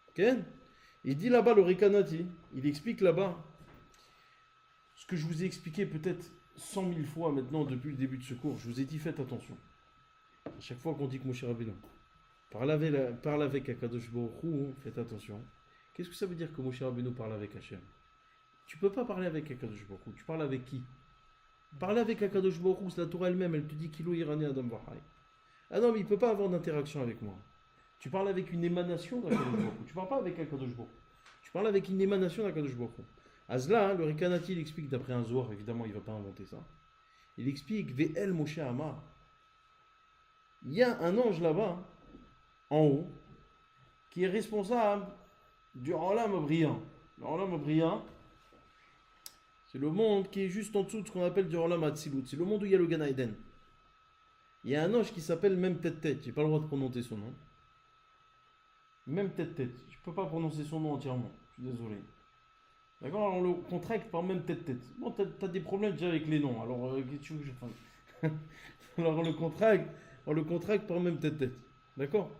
Ok? Il dit là-bas le Rekanati, il explique là-bas ce que je vous ai expliqué peut-être 100 000 fois maintenant depuis le début de ce cours. Je vous ai dit faites attention. À chaque fois qu'on dit que Moshe Rabbeinu parle avec Akadosh Baruch Hu, faites attention. Qu'est-ce que ça veut dire que Moshe Rabbeinu parle avec Hashem? Tu peux pas parler avec Akadosh Baruch Hu. Tu parles avec qui? Parler avec Akadosh Baruch Hu, c'est la Torah elle-même. Elle te dit Kilo Irani Adam Vahai. Ah non, mais il peut pas avoir d'interaction avec moi. Tu parles avec une émanation d'Akadosh Baruch Hu. Tu parles pas avec Akadosh Baruch Hu. Tu parles avec une émanation d'Akadosh Baruch Hu. Azla, hein, le Rekanati, il explique d'après un Zohar, évidemment, il ne va pas inventer ça. Il explique Ve'el Moshe Amar. Il y a un ange là-bas, en haut, qui est responsable du Olam brillant. Le Olam brillant, c'est le monde qui est juste en dessous de ce qu'on appelle du Olam Hatzilut. C'est le monde où il y a le Gan Eden. Il y a un ange qui s'appelle Même Tête. Je n'ai pas le droit de prononcer son nom. Même Tête. Je ne peux pas prononcer son nom entièrement. Je suis désolé. D'accord, alors on le contracte par même tête. Bon, t'as des problèmes déjà avec les noms, alors qu'est-ce que tu veux que je fasse? Alors on le contracte par même tête. D'accord?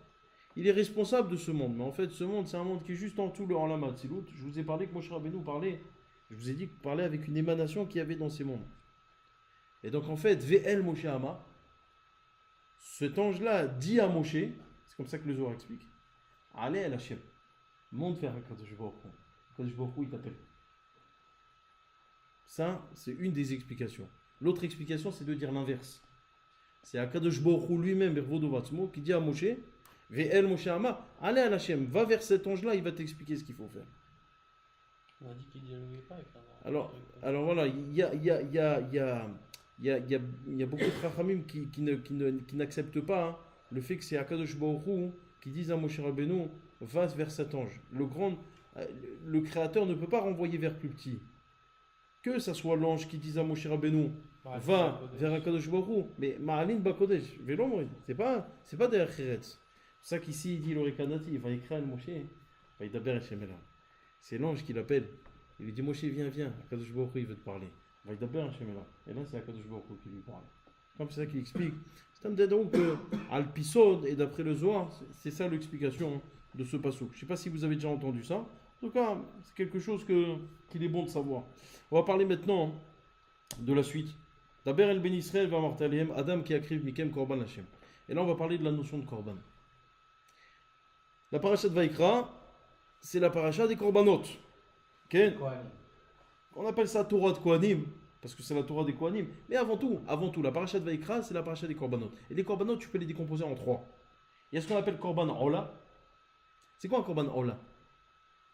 Il est responsable de ce monde, mais en fait ce monde c'est un monde qui est juste en dessous le Olam Hatzilut. Je vous ai parlé que Moshe Rabbeinu parlait, je vous ai dit qu'il parlait avec une émanation qu'il y avait dans ces mondes. Et donc en fait, Ve'el Moshe Ama, cet ange-là dit à Moshe, c'est comme ça que le Zohar explique, allez El Hashem, monte vers Akadosh Baruch Hu. Akadosh Baruch Hu il t'appelle. Ça, c'est une des explications. L'autre explication, c'est de dire l'inverse. C'est Akadosh Baruch Hu lui-même, Bervodovatzmo, qui dit à Moshe, Ve'el Moshe Ama, allez à Hachem, va vers cet ange-là, il va t'expliquer ce qu'il faut faire. On a dit qu'il dialoguait pas avec un... Alors voilà, il y a beaucoup de Chachamim qui n'acceptent pas hein, le fait que c'est Akadosh Baruch Hu qui disent à Moshe Rabbeinu, va vers cet ange. Le Créateur ne peut pas renvoyer vers plus petit. Que ça soit l'ange qui dise à Moshe Rabbeinu, va vers Akadosh Baruch Hu, mais Ma'alin Bakodesh, Velomri, c'est pas derrière Chiretz. C'est ça qu'ici il dit le Rekanati, il va écrire à Moshe, va y daber Hashemela. C'est l'ange qui l'appelle. Il lui dit Moshe, viens, Akadosh Baruch Hu, il veut te parler. Va y daber Hashemela. Et là c'est Akadosh Baruch Hu qui lui parle. Comme c'est ça qu'il explique. C'est un donc Al-Pisod, et d'après le Zohar, c'est ça l'explication de ce passouk. Je ne sais pas si vous avez déjà entendu ça. En tout cas, c'est quelque chose qu'il est bon de savoir. On va parler maintenant de la suite. D'abord, El Ben Israël va martalim, Adam qui akriv mikem korban Hashem. Et là, on va parler de la notion de korban. La paracha de Vaikra, c'est la paracha des korbanot. Ok? On appelle ça Torah de Kohanim, parce que c'est la Torah des Kohanim. Mais avant tout, la paracha de Vaikra, c'est la paracha des korbanot. Et les korbanot, tu peux les décomposer en trois. Il y a ce qu'on appelle korban ola. C'est quoi un korban ola?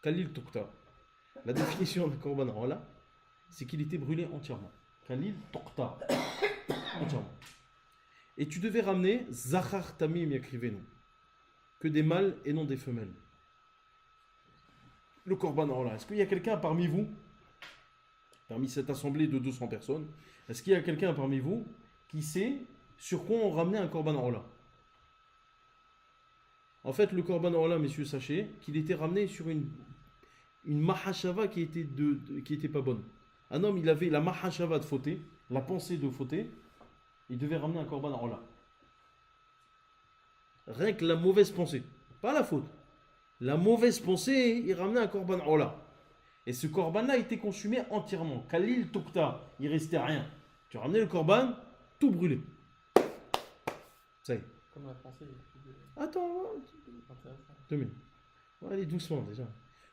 Khalil Tokta. La définition de korban ola, c'est qu'il était brûlé entièrement. Khalil Tokta. Entièrement. Et tu devais ramener Zachar Tamim Yakrivenu. Que des mâles et non des femelles. Le korban ola. Est-ce qu'il y a quelqu'un parmi vous, parmi cette assemblée de 200 personnes, est-ce qu'il y a quelqu'un parmi vous qui sait sur quoi on ramenait un korban ola? En fait, le korban ola, messieurs, sachez qu'il était ramené sur une mahashava qui était pas bonne. Un homme, il avait la mahashava de fauter, la pensée de fauter, il devait ramener un korban ola. Rien que la mauvaise pensée, pas la faute. La mauvaise pensée, il ramenait un korban ola. Et ce korban-là était consumé entièrement. Khalil Tokta, il restait rien. Tu ramenais le korban, tout brûlé. Ça y est. Comme la pensée. Attends, Intéressant. 2 minutes. On va aller doucement déjà.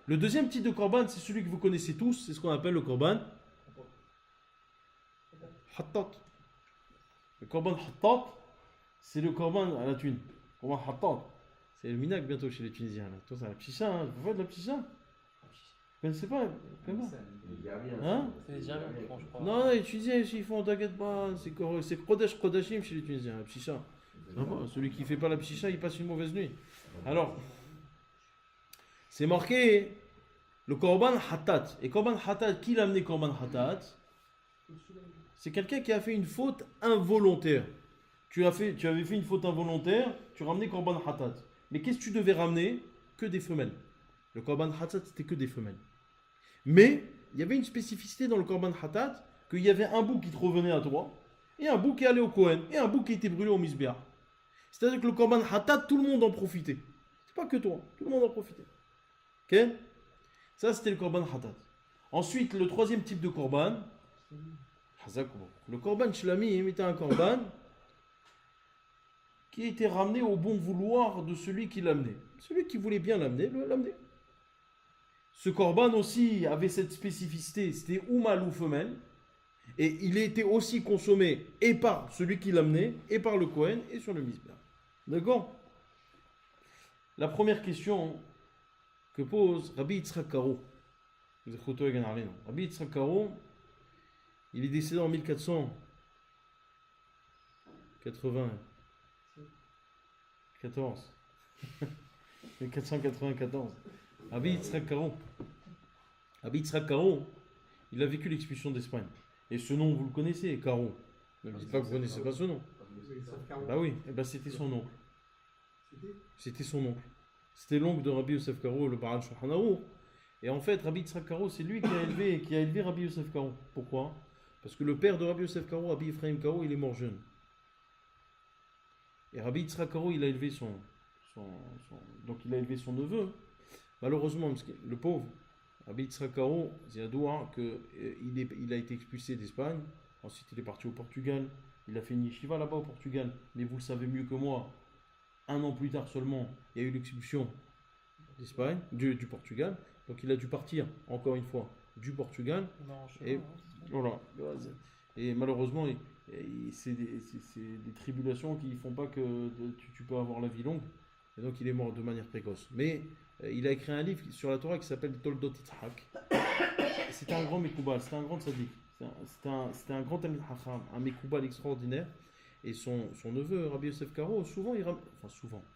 Le deuxième type de korban, c'est celui que vous connaissez tous, c'est ce qu'on appelle le korban hattat. Le korban hattat, c'est le korban à la thune. Le korban hattat, c'est le minak bientôt chez les Tunisiens. Là. Toi, c'est la pchicha, hein. Vous faites de la pchicha? Vous connaissez pas? Comment? Hein? C'est les Jamaïcains qui font, je crois. Non, les Tunisiens, ils font, t'inquiète pas, c'est Kodesh Kodashim chez les Tunisiens, la pchicha. Celui qui ne fait pas la pchicha, il passe une mauvaise nuit. Alors, c'est marqué le korban hatat. Et korban hatat, qui l'a amené korban hatat? C'est quelqu'un qui a fait une faute involontaire. Tu avais fait une faute involontaire, tu ramenais korban hatat. Mais qu'est-ce que tu devais ramener? Que des femelles. Le korban hatat, c'était que des femelles. Mais il y avait une spécificité dans le korban hatat, qu'il y avait un bout qui te revenait à toi, et un bout qui allait au Kohen, et un bout qui était brûlé au misbéach. C'est-à-dire que le korban hatat, tout le monde en profitait. C'est pas que toi, tout le monde en profitait. Ok? Ça, c'était le korban hatat. Ensuite, le troisième type de korban, le korban shlamim était un korban qui était ramené au bon vouloir de celui qui l'amenait. Celui qui voulait bien l'amener, l'amener. Ce korban aussi avait cette spécificité, c'était ou mâle ou femelle, et il était aussi consommé et par celui qui l'amenait, et par le Kohen, et sur le misbah. D'accord? La première question que pose Rabbi Yitzhak Karo, Rabbi Yitzhak Karo, il est décédé en 1494. 1494. Rabbi Yitzhak Karo. Rabbi Yitzhak Karo, il a vécu l'expulsion d'Espagne. Et ce nom, vous le connaissez, Karo. Ne me dites pas que vous ne connaissez pas ce nom. Ah oui, eh ben c'était son oncle. C'était son oncle. C'était l'oncle de Rabbi Yosef Karo, le Baal Shulchan Aruch. Et en fait, Rabbi Yitzhak Karo, c'est lui qui a élevé Rabbi Yosef Karo. Pourquoi? Parce que le père de Rabbi Yosef Karo, Rabbi Ephraim Karo, il est mort jeune. Et Rabbi Yitzhak Karo, il a élevé donc il a élevé son neveu. Malheureusement, parce que le pauvre, Rabbi Yitzhak Karo, c'est à Doha qu'il a été expulsé d'Espagne. Ensuite, il est parti au Portugal. Il a fait une yeshiva là-bas au Portugal. Mais vous le savez mieux que moi, 1 an plus tard seulement, il y a eu l'expulsion d'Espagne, du Portugal. Donc il a dû partir, encore une fois, du Portugal. Non, je sais Et pas. voilà. Et malheureusement, c'est des tribulations qui ne font pas que tu peux avoir la vie longue. Et donc il est mort de manière précoce. Mais il a écrit un livre sur la Torah qui s'appelle Toldot Yitzhak. C'était un grand Mekoubal, c'était un grand tzaddik. C'était un grand Talmid Chacham, un Mekoubal extraordinaire. Et son neveu, Rabbi Yosef Karo, souvent,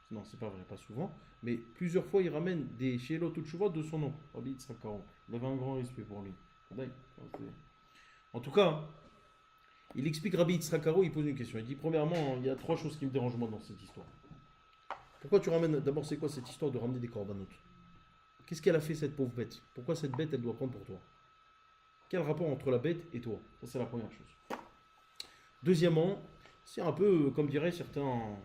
non, c'est pas vrai, pas souvent, mais plusieurs fois, il ramène des Sheilot ou Tshuvot de son nom, Rabbi Yitzhak Karo. Il avait un grand respect pour lui. En tout cas, il explique Rabbi Yitzhak Karo, il pose une question. Il dit, premièrement, il y a 3 choses qui me dérangent moi dans cette histoire. Pourquoi tu ramènes, d'abord, c'est quoi cette histoire de ramener des korbanot? Qu'est-ce qu'elle a fait, cette pauvre bête? Pourquoi cette bête, elle doit prendre pour toi? Quel rapport entre la bête et toi? Ça, c'est la première chose. Deuxièmement, c'est un peu, comme diraient certains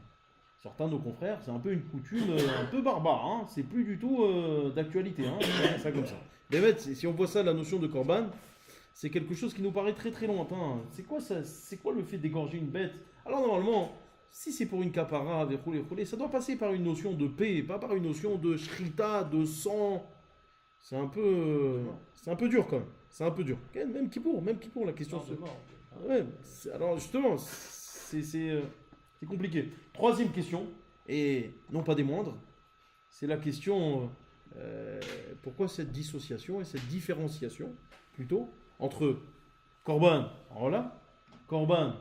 Certains de nos confrères, c'est un peu une coutume un peu barbare, hein. C'est plus du tout d'actualité, hein. Ça comme ça. Mais en fait, si on voit ça, la notion de korban, c'est quelque chose qui nous paraît très très lointain. C'est quoi ça? C'est quoi le fait d'égorger une bête? Alors normalement, si c'est pour une kapara, ça doit passer par une notion de paix, pas par une notion de shrita, de sang. C'est un peu dur quand même. C'est un peu dur. Même Kippour, la question. Sorte de mort. Ouais, alors justement, c'est compliqué. Troisième question, et non pas des moindres, c'est la question pourquoi cette dissociation et cette différenciation plutôt entre Korban, alors là, Korban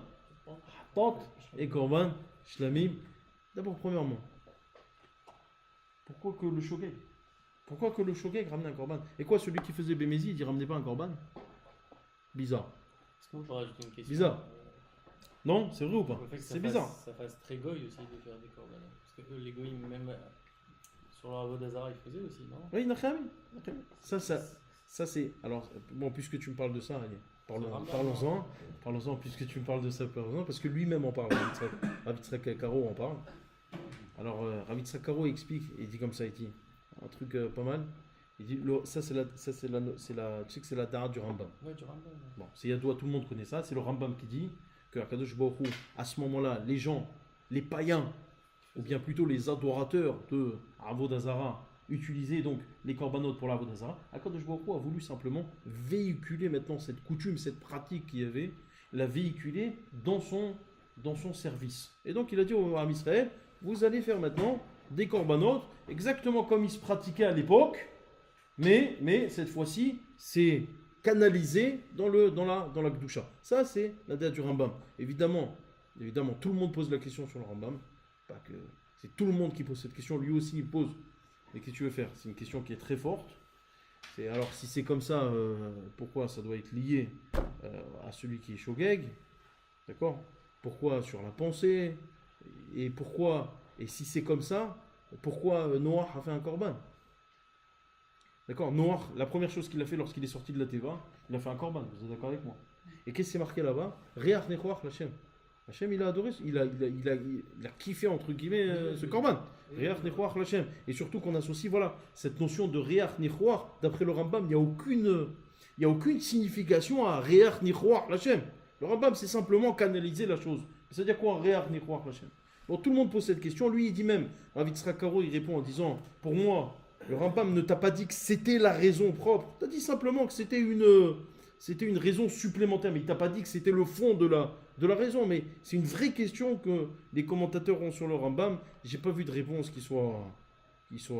Hatat et Korban Shlamim. D'abord, premièrement, pourquoi que le Shogeg? Pourquoi que le Shogeg ramène un Korban? Et quoi, celui qui faisait Bémézi, il dit ramenez pas un Korban? Bizarre. Est-ce que vous pouvez rajouter une question? Bizarre. Non, c'est vrai ou pas? Le fait que C'est bizarre. Ça fasse très goy aussi de faire des korban. Parce que eux, les goyim, même sur leur Avodazara, ils faisaient aussi, non? Oui, Nachami. Ça c'est. Alors, bon, puisque tu me parles de ça, allez, parlons-en, puisque tu me parles de ça, parlons-en, parce que lui-même en parle, Ravitsrak Karo en parle. Alors, Ravitsrak Karo explique, il dit comme ça, il dit un truc pas mal. Il dit, ça c'est la, tu sais que c'est la dara du Rambam. Ouais, du Rambam. Bon, c'est Yadoua, tout le monde connaît ça, c'est le Rambam qui dit que Akadosh Baruch Hu, à ce moment-là, les gens, les païens, ou bien plutôt les adorateurs de Avodazara, utilisaient donc les corbanotes pour l'Avodazara. Akadosh Baruch Hu a voulu simplement véhiculer maintenant cette coutume, cette pratique qu'il y avait, la véhiculer dans son service. Et donc il a dit au Ham Israël, vous allez faire maintenant des corbanotes, exactement comme ils se pratiquaient à l'époque, mais cette fois-ci, c'est canalisé dans la Gdusha. Ça, c'est la date du Rambam. Évidemment, tout le monde pose la question sur le Rambam. Pas que c'est tout le monde qui pose cette question. Lui aussi, il pose. Mais qu'est-ce que tu veux faire? C'est une question qui est très forte. Alors, si c'est comme ça, pourquoi ça doit être lié à celui qui est Shogeg? D'accord? Pourquoi sur la pensée? Et pourquoi? Et si c'est comme ça, pourquoi Noah a fait un korban? D'accord, Noah, la première chose qu'il a fait lorsqu'il est sorti de la Teva, il a fait un korban, vous êtes d'accord avec moi? Et qu'est-ce qui est marqué là-bas? Reach Nechoach l'Hachem. Hachem, il a adoré, il a kiffé entre guillemets ce korban. Reach Nechoach l'Hachem. Et surtout qu'on associe, voilà, cette notion de Reach Nechoach, d'après le Rambam, il n'y a aucune signification à Reach Nechoach l'Hachem. Le Rambam, c'est simplement canaliser la chose. C'est-à-dire quoi, Reach Nechoach l'Hachem? Bon, tout le monde pose cette question, lui il dit même, Ravitsrak Karo, il répond en disant, pour moi, le Rambam ne t'a pas dit que c'était la raison propre. Il t'a dit simplement que c'était une raison supplémentaire. Mais il t'a pas dit que c'était le fond de la raison. Mais c'est une vraie question que les commentateurs ont sur le Rambam. J'ai pas vu de réponse qui soit. C'est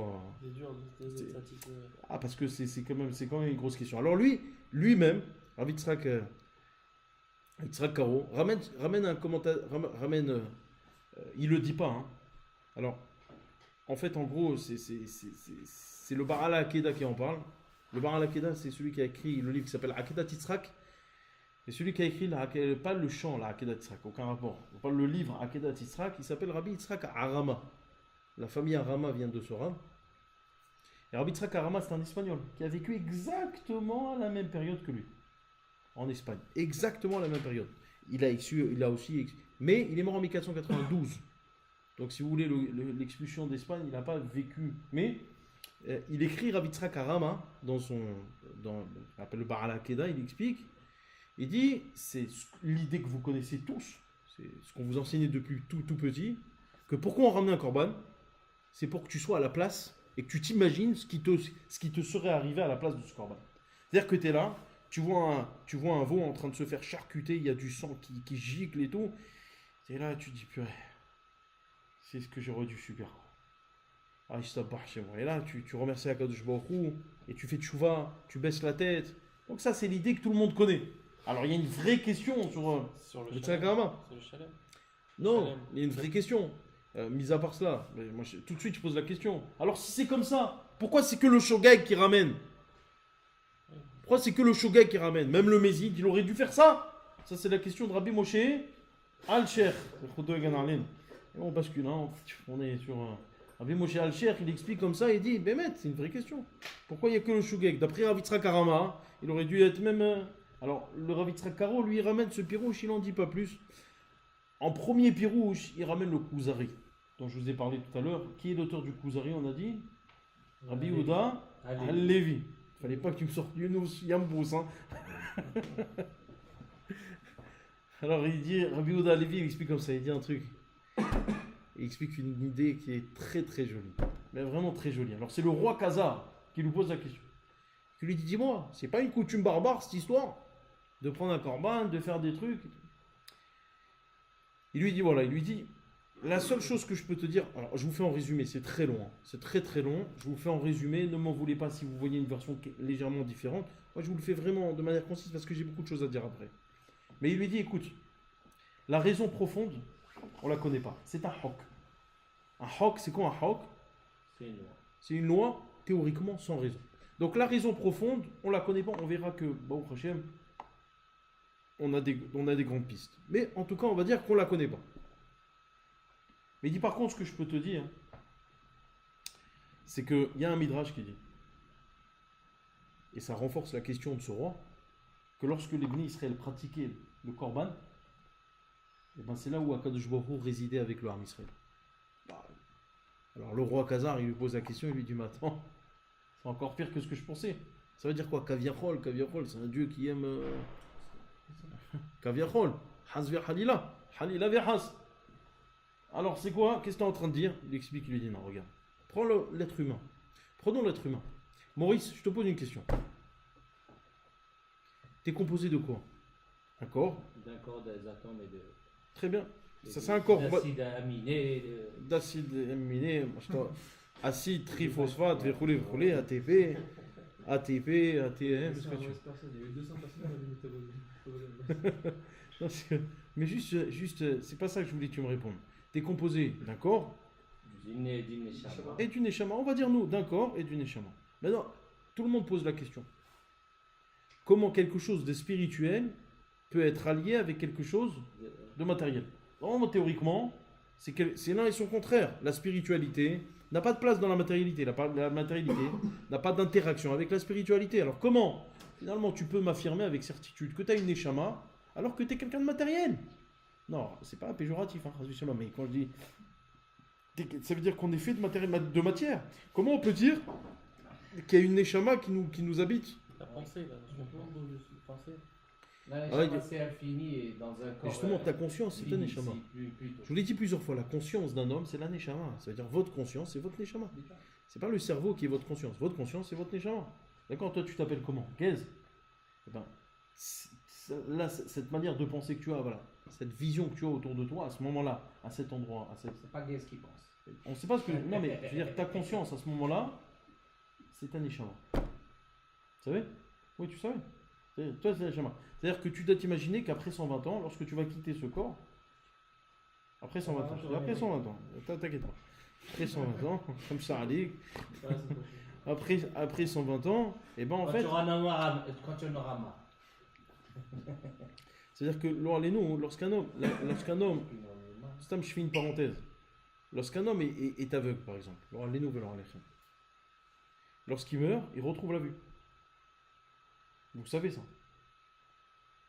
dur de satisfaire. Ah, parce que c'est quand même une grosse question. Alors lui-même, Ravitsrak Karo, ramène un commentaire. Il le dit pas. Hein. Alors. En fait, en gros, c'est le Baal HaAkeda qui en parle. Le Baal HaAkeda, c'est celui qui a écrit le livre qui s'appelle Akedat Yitzhak. Et celui qui a écrit, pas le chant, la Akedat Yitzhak, aucun rapport. On parle le livre Akedat Yitzhak, il s'appelle Rabbi Yitzhak Arama. La famille Arama vient de ce rab. Et Rabbi Yitzhak Arama, c'est un Espagnol qui a vécu exactement à la même période que lui. En Espagne. Exactement à la même période. Mais il est mort en 1492. Donc, si vous voulez, l'expulsion d'Espagne, il n'a pas vécu. Mais il écrit Ravitsrak Arama dans le Baal HaAkeda, il explique. Il dit, c'est l'idée que vous connaissez tous, c'est ce qu'on vous enseignait depuis tout petit, que pourquoi on ramène un korban, c'est pour que tu sois à la place et que tu t'imagines ce qui te serait arrivé à la place de ce korban. C'est-à-dire que tu es là, tu vois un veau en train de se faire charcuter, il y a du sang qui gicle et tout. Tu es là, tu te dis, purée. C'est ce que j'aurais dû subir. Ah, et là, tu remercies Akadosh Baruch Hu et tu fais tchouva, tu baisses la tête. Donc ça, c'est l'idée que tout le monde connaît. Alors, il y a une vraie question sur le Shalem. Shalem. Non, Shalem. il y a une vraie question. Mis à part cela, mais moi, tout de suite, je pose la question. Alors, si c'est comme ça, pourquoi c'est que le Shogeg qui ramène? Pourquoi c'est que le Shogeg qui ramène? Même le Mézid, il aurait dû faire ça. Ça, c'est la question de Rabbi Moshe Al-Sher. Et on bascule, hein. On est sur Rabbi Moshe Al-Sher, il explique comme ça, il dit, Bémet, c'est une vraie question. Pourquoi il n'y a que le Shogeg? D'après Ravitsrak Arama, il aurait dû être même... Alors, le Ravitsrak Karo, lui, il ramène ce pirouche, il n'en dit pas plus. En premier pirouche, il ramène le Kuzari. dont je vous ai parlé tout à l'heure. Qui est l'auteur du Kuzari, on a dit? Rabbi Al-Levi. Yehuda Al-Levi. Al-Levi. Fallait pas que tu me sortes Yunus Yambous. Hein. Alors il dit, Rabbi Yehuda Al-Levi, il explique comme ça, il dit un truc. Il explique une idée qui est très très jolie. Mais vraiment très jolie. Alors c'est le roi Khazar qui lui pose la question. Qui lui dit, dis-moi, c'est pas une coutume barbare cette histoire de prendre un corban, de faire des trucs. Il lui dit, voilà, il lui dit, la seule chose que je peux te dire, alors je vous fais en résumé, c'est très long, hein, c'est très très long, je vous fais en résumé, ne m'en voulez pas si vous voyez une version légèrement différente, moi je vous le fais vraiment de manière concise parce que j'ai beaucoup de choses à dire après. Mais il lui dit, écoute, la raison profonde, on la connaît pas, c'est un hok. Un hok, c'est quoi un hok? C'est une loi. C'est une loi théoriquement sans raison. Donc la raison profonde, on la connaît pas, on verra que, bon, Hachem, on a des grandes pistes. Mais en tout cas, on va dire qu'on la connaît pas. Mais il dit par contre, ce que je peux te dire, c'est qu'il y a un midrash qui dit, et ça renforce la question de ce roi, que lorsque les Bnei Israël pratiquaient le korban, et ben c'est là où Akadosh Baruch Hu résidait avec le Ham Israël. Alors le roi Khazar, il lui pose la question, il lui dit, mais attends, c'est encore pire que ce que je pensais. Ça veut dire quoi? Kaviachol, c'est un dieu qui aime... Kaviachol, Hasvir Halila, Halila Vihas. Alors c'est quoi? Qu'est-ce que tu es en train de dire? Il explique, il lui dit, non, regarde, prends l'être humain. Prenons l'être humain. Maurice, je te pose une question. Tu es composé de quoi? Un corps? D'un corps, des atomes et de... Très bien. Ça c'est un corps. D'acide aminé. D'acide aminé, acide, triphosphate, verroulé, ATP, ATM, ce que tu veux. Il y avait 200 personnes qui avaient des métabolismes. Non, mais juste, c'est pas ça que je voulais que tu me répondes. Tu es composé d'un corps D'une neshama. et du neshama. On va dire nous, d'un corps et du neshama. Maintenant, tout le monde pose la question. Comment quelque chose de spirituel peut être allié avec quelque chose de matériel? Non, théoriquement, c'est l'un et son contraire. La spiritualité n'a pas de place dans la matérialité. La matérialité n'a pas d'interaction avec la spiritualité. Alors comment, finalement, tu peux m'affirmer avec certitude que tu as une neshama alors que tu es quelqu'un de matériel? Non, c'est pas péjoratif, hein, mais quand je dis... Ça veut dire qu'on est fait de matière. Comment on peut dire qu'il y a une neshama qui nous habite? La pensée, là. Pensée. La Ouais, neshama, c'est infini et dans un corps. Justement, ta conscience, c'est un limite, neshama. plutôt. Je vous l'ai dit plusieurs fois, la conscience d'un homme, c'est la neshama. Ça veut dire votre conscience, c'est votre neshama. C'est pas le cerveau qui est votre conscience. Votre conscience, c'est votre neshama. D'accord? Toi, tu t'appelles comment? Gez? Eh ben, là, cette manière de penser que tu as, voilà, cette vision que tu as autour de toi, à ce moment-là, à cet endroit, C'est pas Guess qui pense. on ne sait pas ce que... Non, mais je veux dire, ta conscience, à ce moment-là, c'est un neshama. Tu savais? Oui, tu savais. Toi, c'est un neshama. C'est-à-dire que tu dois t'imaginer qu'après 120 ans, lorsque tu vas quitter ce corps, après 120 ans, je dis après 120 ans, t'inquiète pas. Après 120 ans, comme ça, allez, après 120 ans, et ben en fait... Quand tu en auras marre. C'est-à-dire que lorsqu'un homme, Stam, je fais une parenthèse, lorsqu'un homme est aveugle, par exemple, lorsqu'il meurt, il retrouve la vue. Vous savez ça?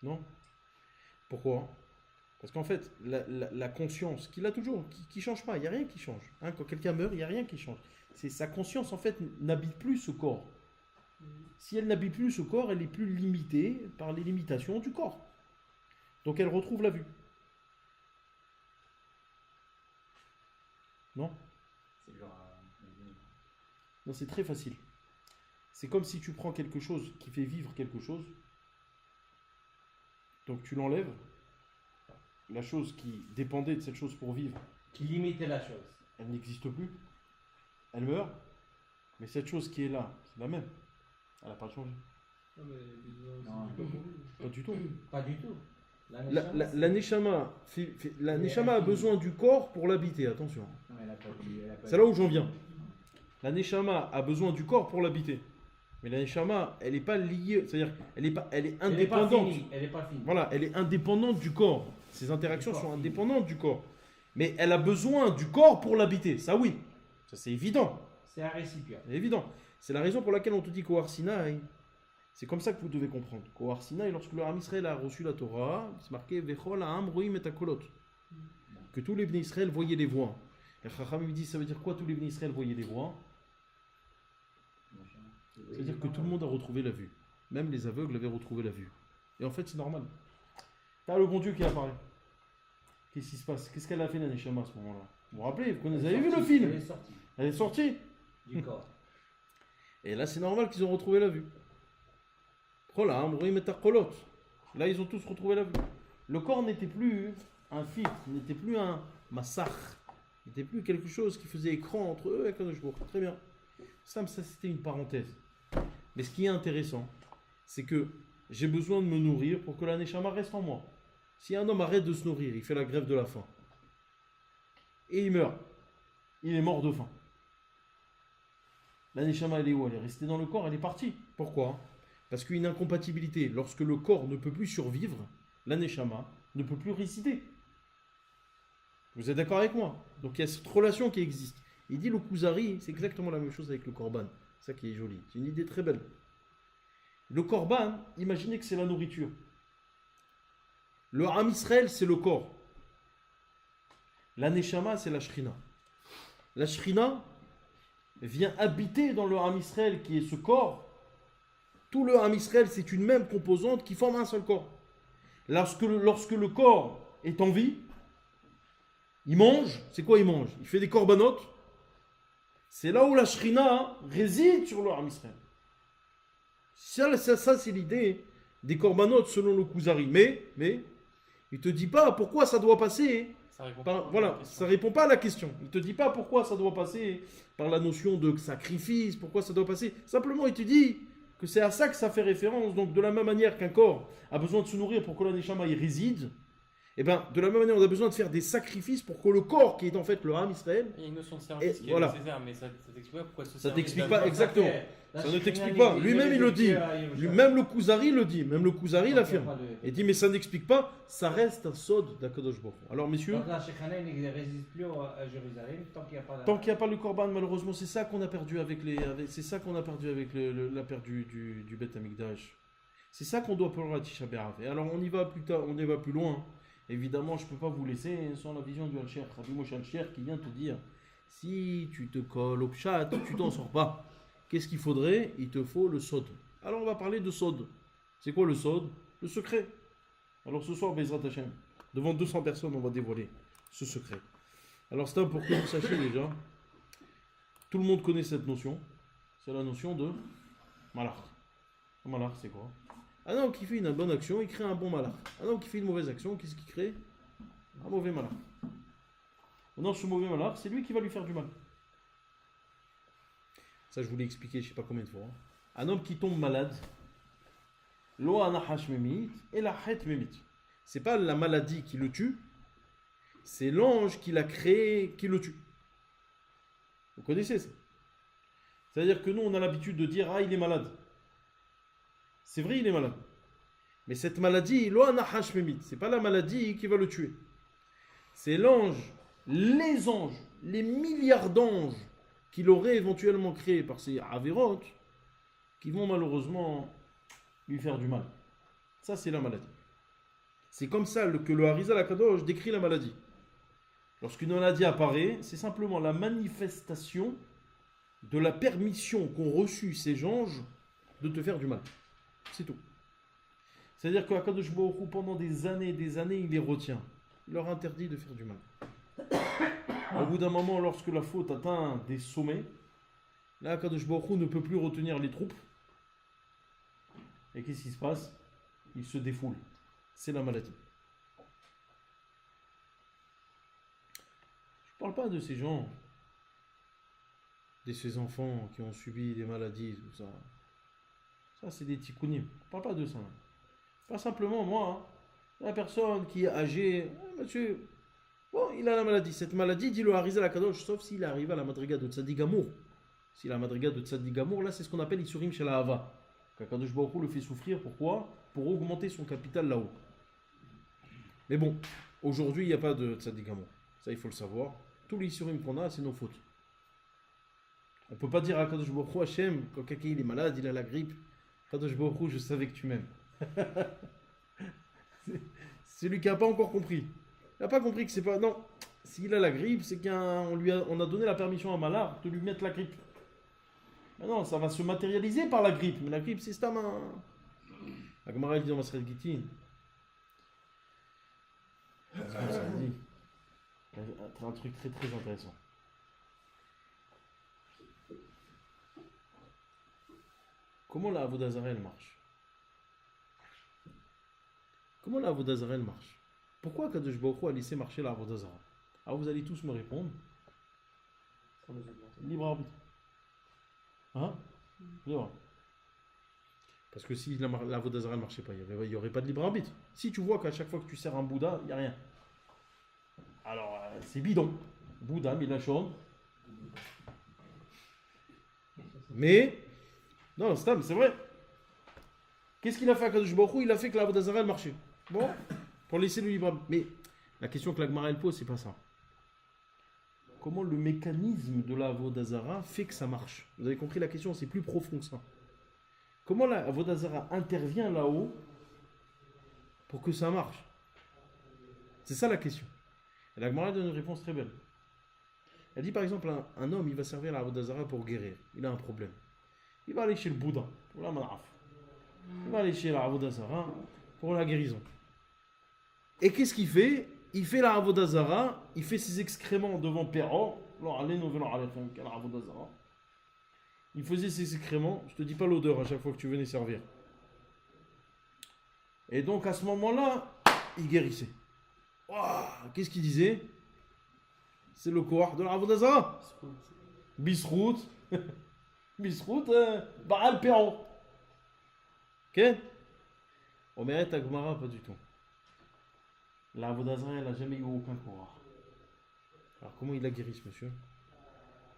Non? Pourquoi? Parce qu'en fait, la conscience qu'il a toujours, qui ne change pas, il n'y a rien qui change. Hein, quand quelqu'un meurt, il n'y a rien qui change. C'est sa conscience, en fait, n'habite plus ce corps. Si elle n'habite plus ce corps, elle est plus limitée par les limitations du corps. Donc elle retrouve la vue. Non? C'est genre. Non, c'est très facile. C'est comme si tu prends quelque chose qui fait vivre quelque chose, donc tu l'enlèves, la chose qui dépendait de cette chose pour vivre, Qui limitait la chose. elle n'existe plus, elle meurt, mais cette chose qui est là, c'est la même, elle n'a pas changé. Non, mais Non. Pas du tout. Pas du tout. La neshama a besoin du corps pour l'habiter, attention. Non, elle a pas dit- elle a pas C'est là où j'en viens. La neshama a besoin du corps pour l'habiter. Mais la neshama, elle n'est pas liée, c'est-à-dire elle est Elle n'est pas indépendante. finie. Elle n'est pas finie. Voilà, elle est indépendante du corps. Ses interactions Du corps. sont indépendantes du corps. Mais elle a besoin du corps pour l'habiter. Ça oui. Ça c'est évident. C'est un récipient. C'est évident. C'est la raison pour laquelle on te dit qu'au Har Sinaï, c'est comme ça que vous devez comprendre. Qu'au Har Sinaï, lorsque le Ham Israël a reçu la Torah, c'est marqué Vechol ha'am roim et hakolot. Que tous les Bnei Israël voyaient les voix. Et Chacham il me dit, ça veut dire quoi tous les bénis Israël voyaient des voix? C'est-à-dire que tout le monde a retrouvé la vue. Même les aveugles avaient retrouvé la vue. Et en fait, c'est normal. T'as le bon Dieu qui apparaît. Qu'est-ce qui se passe? Qu'est-ce qu'elle a fait la Neshama à ce moment-là? Vous vous rappelez? Vous avez vu le film? Elle est sortie Elle est sortie. du corps. Et là, c'est normal qu'ils ont retrouvé la vue. Là, ils ont tous retrouvé la vue. Le corps n'était plus un filtre, n'était plus un massach, n'était plus quelque chose qui faisait écran entre eux et Kadosh Baruch Hu. Très bien. Ça, c'était une parenthèse. Mais ce qui est intéressant, c'est que j'ai besoin de me nourrir pour que la Neshama reste en moi. Si un homme arrête de se nourrir, il fait la grève de la faim, et il meurt, il est mort de faim. La Neshama, elle est où? Elle est restée dans le corps, elle est partie. Pourquoi? Parce qu'une incompatibilité, lorsque le corps ne peut plus survivre, la Neshama ne peut plus résider. Vous êtes d'accord avec moi? Donc il y a cette relation qui existe. Il dit le Kuzari, c'est exactement la même chose avec le Korban. C'est ça qui est joli. C'est une idée très belle. Le Korban, imaginez que c'est la nourriture. Le Ham Israël, c'est le corps. La Neshama, c'est la Shrina. La Shrina vient habiter dans le Ham Israël qui est ce corps. Tout le Ham Israël, c'est une même composante qui forme un seul corps. Lorsque le corps est en vie, il mange. C'est quoi il mange? Il fait des corbanotes. C'est là où la Shrina réside sur le Ham Israël. Ça c'est l'idée des corbanotes selon le Kuzari. Mais, il ne te dit pas pourquoi ça doit passer. Ça répond pas à la question. Il ne te dit pas pourquoi ça doit passer par la notion de sacrifice, pourquoi ça doit passer. Simplement, il te dit que c'est à ça que ça fait référence. Donc, de la même manière qu'un corps a besoin de se nourrir pour que la Neshama y réside, et bien, de la même manière, on a besoin de faire des sacrifices pour que le corps, qui est en fait le Ham Israël, Il y a une notion de service qui est voilà. nécessaire, mais ça t'explique pas pourquoi ce Ça service t'explique doit- pas exactement. Ça ne t'explique pas. Lui-même, il le dit. Même le Kuzari le dit. Même le Kuzari l'affirme. Il dit, mais ça n'explique pas. Ça reste un sod d'Akadosh Baruch Hu. Alors, messieurs, Donc la Shekhana ne résiste plus à Jérusalem tant qu'il n'y a pas tant qu'il n'y a pas le Korban, malheureusement, c'est ça qu'on a perdu avec c'est ça qu'on a perdu avec la perte du Beth Amikdash. C'est ça qu'on doit pleurer à Tisha B'Av. Et alors, on y va plus tard, on y va plus loin. Évidemment, je ne peux pas vous laisser sans la vision du Al-Sheikh, Rabbi Moshe Al-Sheikh, qui vient te dire, si tu te colles au pshat, tu t'en sors pas. Qu'est-ce qu'il faudrait? Il te faut le sod. Alors, on va parler de sod. C'est quoi le sod? Le secret. Alors, ce soir, Bezrat Hashem, devant 200 personnes, on va dévoiler ce secret. Alors, c'est pour que vous sachiez déjà, tout le monde connaît cette notion. C'est la notion de malach. Un malach, c'est quoi? Un homme qui fait une bonne action, il crée un bon malach. Un homme qui fait une mauvaise action, qu'est-ce qu'il crée? Un mauvais malach. Maintenant, ce mauvais malach, c'est lui qui va lui faire du mal. Ça, je vous l'ai expliqué, je ne sais pas combien de fois. Un homme qui tombe malade, lo anahash memit et la het memit. C'est pas la maladie qui le tue, c'est l'ange qui l'a créé qui le tue. Vous connaissez ça? C'est-à-dire que nous, on a l'habitude de dire, ah, il est malade. C'est vrai, il est malade. Mais cette maladie, lo anahash memit, c'est pas la maladie qui va le tuer. C'est l'ange, les anges, les milliards d'anges qu'il aurait éventuellement créé par ces avérotes qui vont malheureusement lui faire du mal. Ça, c'est la maladie. C'est comme ça que le Harizal HaKadosh décrit la maladie. Lorsqu'une maladie apparaît, c'est simplement la manifestation de la permission qu'ont reçue ces anges de te faire du mal. C'est tout. C'est-à-dire que HaKadosh Baruch Hu, pendant des années, il les retient. Il leur interdit de faire du mal. Au bout d'un moment, lorsque la faute atteint des sommets, là, Kadosh Baruch Hu ne peut plus retenir les troupes. Et qu'est-ce qui se passe? Il se défoule. C'est la maladie. Je ne parle pas de ces gens, de ces enfants qui ont subi des maladies, tout ça. Ça, c'est des tikkunim. Je ne parle pas de ça. Pas simplement, moi, la personne qui est âgée, monsieur... Bon, il a la maladie. Cette maladie, dit le Harizal HaKadosh, sauf s'il arrive à la madriga de Tzadik Gamour. Si la madriga de Tzadik Gamour, là, c'est ce qu'on appelle Isurim Shel Ahava. HaKadosh Baruch Hu le fait souffrir. Pourquoi? Pour augmenter son capital là-haut. Mais bon, aujourd'hui, il n'y a pas de Tzadik Gamour. Ça, il faut le savoir. Tous les Isurim qu'on a, c'est nos fautes. On ne peut pas dire à HaKadosh Baruch Hu, Hachem, quand quelqu'un il est malade, il a la grippe. HaKadosh Baruch Hu, je savais que tu m'aimes. C'est lui qui n'a pas encore compris. Il n'a pas compris que c'est pas... Non, S'il a la grippe, c'est on a donné la permission à Malard de lui mettre la grippe. Maintenant, ça va se matérialiser par la grippe. Mais la grippe, c'est ça, la Gemara, elle dit dans Maseret Gittin. Ça dit. Un truc très très intéressant. Comment la Avodah Zarah elle marche? Comment la Avodah Zarah elle marche? Pourquoi Kadosh Baruch Hu a laissé marcher la Avodah Zarah? Alors vous allez tous me répondre. Sans les augmenter. Libre arbitre. Hein? Libre. Parce que si la Avodah Zarah ne marchait pas, il n'y aurait pas de libre arbitre. Si tu vois qu'à chaque fois que tu sers un Bouddha, il n'y a rien. Alors, c'est bidon. Bouddha, Milachon. Mais, non, Stam, c'est vrai. Qu'est-ce qu'il a fait à Kadosh Baruch Hu? Il a fait que la Avodah Zarah elle marchait. Bon, pour laisser le libre arbitre. Mais la question que la Gemara elle pose, c'est pas ça. Comment le mécanisme de la Avodah Zarah fait que ça marche? Vous avez compris la question, c'est plus profond que ça. Comment la Avodah Zarah intervient là-haut pour que ça marche? C'est ça la question. Et la Gemara donne une réponse très belle. Elle dit par exemple, un homme, il va servir la Avodah Zarah pour guérir. Il a un problème. Il va aller chez le Bouddha, pour la manaf. Il va aller chez la Avodah Zarah pour la guérison. Et qu'est-ce qu'il fait? Il fait la Avodah Zarah, il fait ses excréments devant Péran. Il faisait ses excréments, je te dis pas l'odeur à chaque fois que tu venais servir. Et donc à ce moment-là, il guérissait. Ouah, qu'est-ce qu'il disait? C'est le corps de la Avodah Zarah. Bisrout. Bisrout, Baal Péran. Ok? Omeret Agmara, pas du tout. La Avodah Zarah, elle n'a jamais eu aucun courant. Alors comment il a guéri ce monsieur?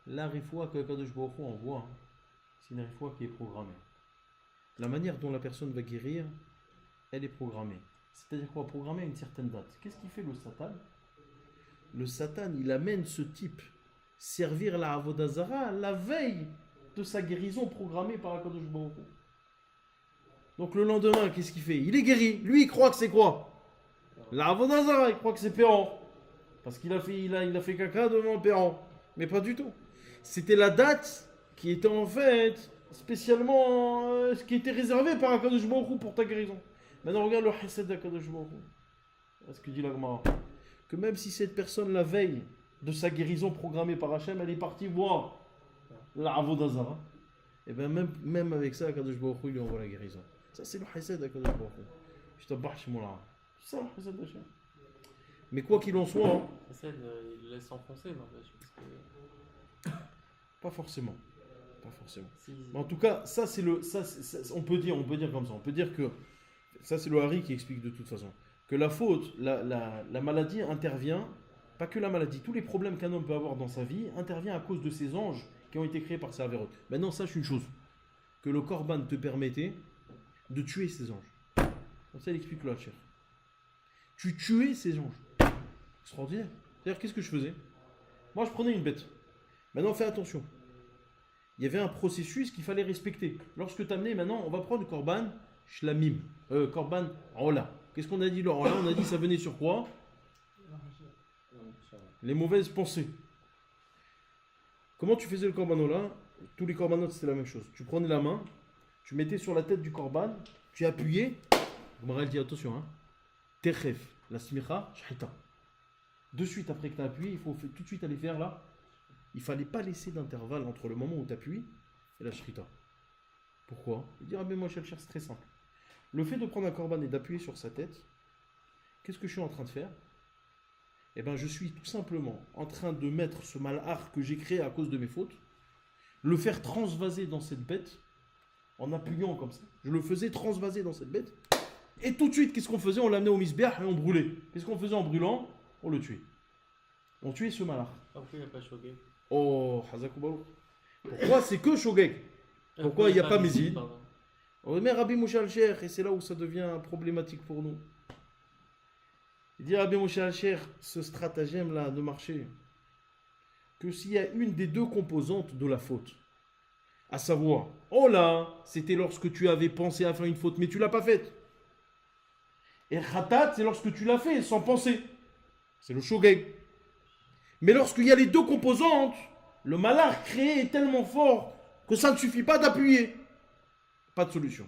La rifoua que Kadosh Baruch Hu envoie, c'est une rifoua qui est programmée. La manière dont la personne va guérir, elle est programmée. C'est-à-dire quoi? Programmée à une certaine date. Qu'est-ce qu'il fait le Satan? Le Satan, il amène ce type servir la Avodah Zarah la veille de sa guérison programmée par la Kadosh Baruch Hu. Donc le lendemain, qu'est-ce qu'il fait? Il est guéri. Lui, il croit que c'est quoi? La Avodah Zarah, il croit que c'est Péran. Parce qu'il a fait caca devant Péran. Mais pas du tout. C'était la date qui était en fait spécialement ce qui était réservé par Akadosh Baruch Hu pour ta guérison. Maintenant regarde le Hesed d'Akadosh Baruch Hu. Ce que dit la Gemara. Que même si cette personne la veille de sa guérison programmée par Hachem, elle est partie voir la Avodah Zarah. Et bien même avec ça, Akadosh Baruch Hu lui envoie la guérison. Ça c'est le Hesed d'Akadosh Baruch Hu. Je te bats chez moi. C'est ça le Hesed d'Hachem. Mais quoi qu'il en soit, hein, Il laisse enfoncer, n'empêche. pas forcément. Pas forcément. Si... Mais en tout cas, ça c'est le. On peut dire comme ça. On peut dire que. Ça c'est le Hari qui explique de toute façon. Que la faute, la maladie intervient. Pas que la maladie. Tous les problèmes qu'un homme peut avoir dans sa vie intervient à cause de ces anges qui ont été créés par Serverot. Maintenant, sache une chose. Que le Korban te permettait de tuer ces anges. Comme ça, il explique le Hacher. Tu tuais ces anges. Extraordinaire. C'est-à-dire, qu'est-ce que je faisais? Moi, je prenais une bête. Maintenant, fais attention. Il y avait un processus qu'il fallait respecter. Lorsque tu amenais, maintenant, on va prendre le Korban Shlamim. Korban Rola. Qu'est-ce qu'on a dit, le Rola? On a dit ça venait sur quoi? Les mauvaises pensées. Comment tu faisais le Korban Rola? Tous les Korbanot, c'était la même chose. Tu prenais la main, tu mettais sur la tête du Korban, tu appuyais. Gmarel dit attention, hein. Techef, la smicha, shahita. De suite après que tu as appuyé, il faut tout de suite aller faire là. Il ne fallait pas laisser d'intervalle entre le moment où tu appuies et la shrita. Pourquoi? Il dit, ah ben moi, c'est très simple. Le fait de prendre un korban et d'appuyer sur sa tête, qu'est-ce que je suis en train de faire? Eh bien, je suis tout simplement en train de mettre ce malhar que j'ai créé à cause de mes fautes, le faire transvaser dans cette bête, en appuyant comme ça. Je le faisais transvaser dans cette bête. Et tout de suite, qu'est-ce qu'on faisait? On l'amenait au misbeach et on brûlait. Qu'est-ce qu'on faisait en brûlant? On le tuait. On tuait ce malhar. Pourquoi il n'y a pas choqué? Oh, Hazakoubalou. Pourquoi c'est que Shogeg? Pourquoi il n'y a pas Mézid? On met Rabbi Moshe Al-Sher et c'est là où ça devient problématique pour nous. Il dit Rabbi Moshe Al-Sher, ce stratagème-là de marcher, que s'il y a une des deux composantes de la faute, à savoir, oh là, c'était lorsque tu avais pensé à faire une faute, mais tu ne l'as pas faite. Et Khatat, c'est lorsque tu l'as fait sans penser. C'est le Shogeg. Mais lorsqu'il y a les deux composantes, le malheur créé est tellement fort que ça ne suffit pas d'appuyer. Pas de solution.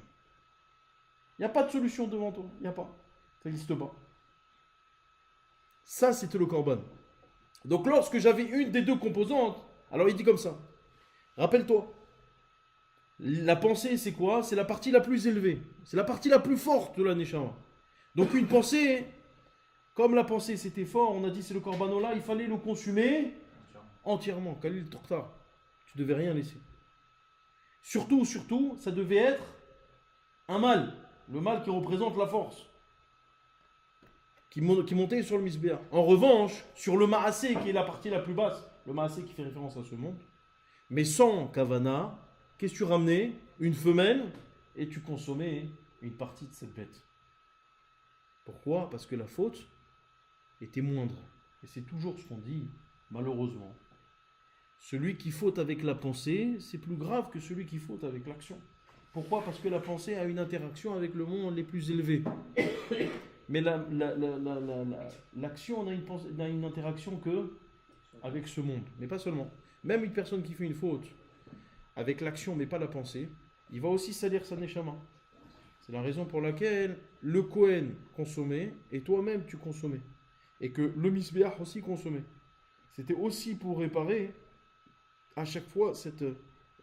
Il n'y a pas de solution devant toi. Il n'y a pas. Ça n'existe pas. Ça, c'était le korban. Donc lorsque j'avais une des deux composantes, alors il dit comme ça. Rappelle-toi. La pensée, c'est quoi? C'est la partie la plus élevée. C'est la partie la plus forte de la neshama. Donc une pensée, comme la pensée c'était fort, on a dit c'est le korbanola, il fallait le consumer entièrement. Khalil Tokhtar, tu devais rien laisser. Surtout, ça devait être un mal. Le mal qui représente la force. Qui montait sur le misbéa. En revanche, sur le maasé, qui est la partie la plus basse, le maasé qui fait référence à ce monde, mais sans kavana, qu'est-ce que tu ramenais? Une femelle, et tu consommais une partie de cette bête. Pourquoi? Parce que la faute était moindre. Et c'est toujours ce qu'on dit, malheureusement. Celui qui faute avec la pensée, c'est plus grave que celui qui faute avec l'action. Pourquoi? Parce que la pensée a une interaction avec le monde les plus élevés. Mais l'action n'a une interaction que avec ce monde. Mais pas seulement. Même une personne qui fait une faute avec l'action mais pas la pensée, il va aussi salir sa neshama. C'est la raison pour laquelle le Kohen consommait et toi-même tu consommais. Et que le Misbéach aussi consommait. C'était aussi pour réparer à chaque fois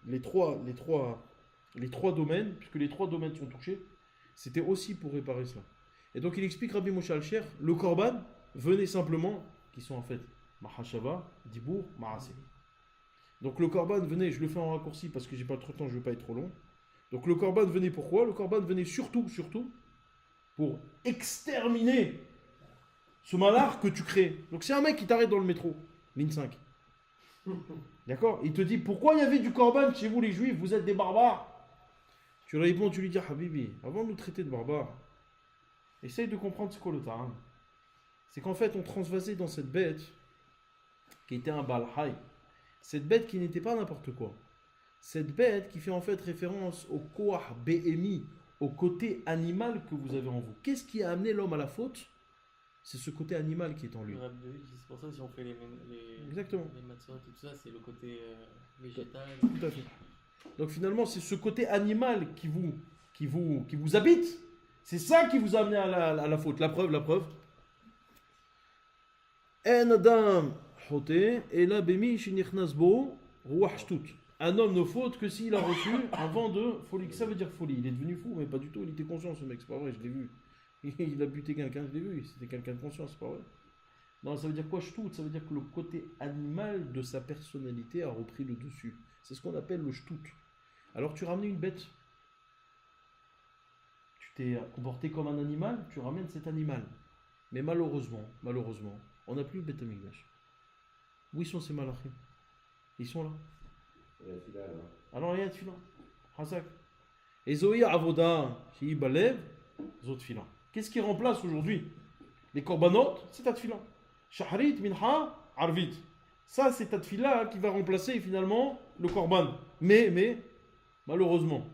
les trois domaines, puisque les trois domaines sont touchés, c'était aussi pour réparer cela. Et donc il explique Rabbi Moshe Alcher, le korban venait simplement, qui sont en fait Mahashava, Dibour, Maasé. Donc le korban venait, je le fais en raccourci parce que j'ai pas trop de temps, je ne veux pas être trop long. Donc le korban venait pourquoi? Le korban venait surtout pour exterminer ce malheur que tu crées. Donc c'est un mec qui t'arrête dans le métro, ligne 5. D'accord? Il te dit pourquoi il y avait du korban chez vous les juifs, vous êtes des barbares. Tu réponds, tu lui dis Habibi, avant de nous traiter de barbares, essaye de comprendre ce qu'est le ta'am. C'est qu'en fait on transvasait dans cette bête qui était un Baal Hay. Cette bête qui n'était pas n'importe quoi. Cette bête qui fait en fait référence au koah BMI, au côté animal que vous avez en vous. Qu'est-ce qui a amené l'homme à la faute? C'est ce côté animal qui est en lui. Le rap de Hud, c'est pour ça si on fait Exactement. les matzot et tout ça, c'est le côté végétal. Tout à fait. Donc finalement, c'est ce côté animal qui vous habite. C'est ça qui vous a amené à la faute. La preuve. En adam hoté et la bemi shinichnas bo ruach shtut. Un homme ne faute que s'il a reçu un vent de folie. Ça veut dire folie. Il est devenu fou, mais pas du tout. Il était conscient, ce mec. C'est pas vrai, je l'ai vu. Il a buté quelqu'un, je l'ai vu. C'était quelqu'un de conscient, c'est pas vrai. Non, ça veut dire quoi, shtut? Ça veut dire que le côté animal de sa personnalité a repris le dessus. C'est ce qu'on appelle le shtut. Alors tu ramènes une bête. Tu t'es comporté comme un animal, tu ramènes cet animal. Mais malheureusement, on n'a plus le Beth Amikdash. Où ils sont ces malachim? Ils sont là. Alors il y a Tfila. Hazak. Et Zoï Avoda, Shi Balev, Zot Tfila. Qu'est-ce qui remplace aujourd'hui les korbanot? C'est ta Tfila. Shahrit, Minha, Arvit. Ça, c'est ta Tfila qui va remplacer finalement le korban. Mais, malheureusement,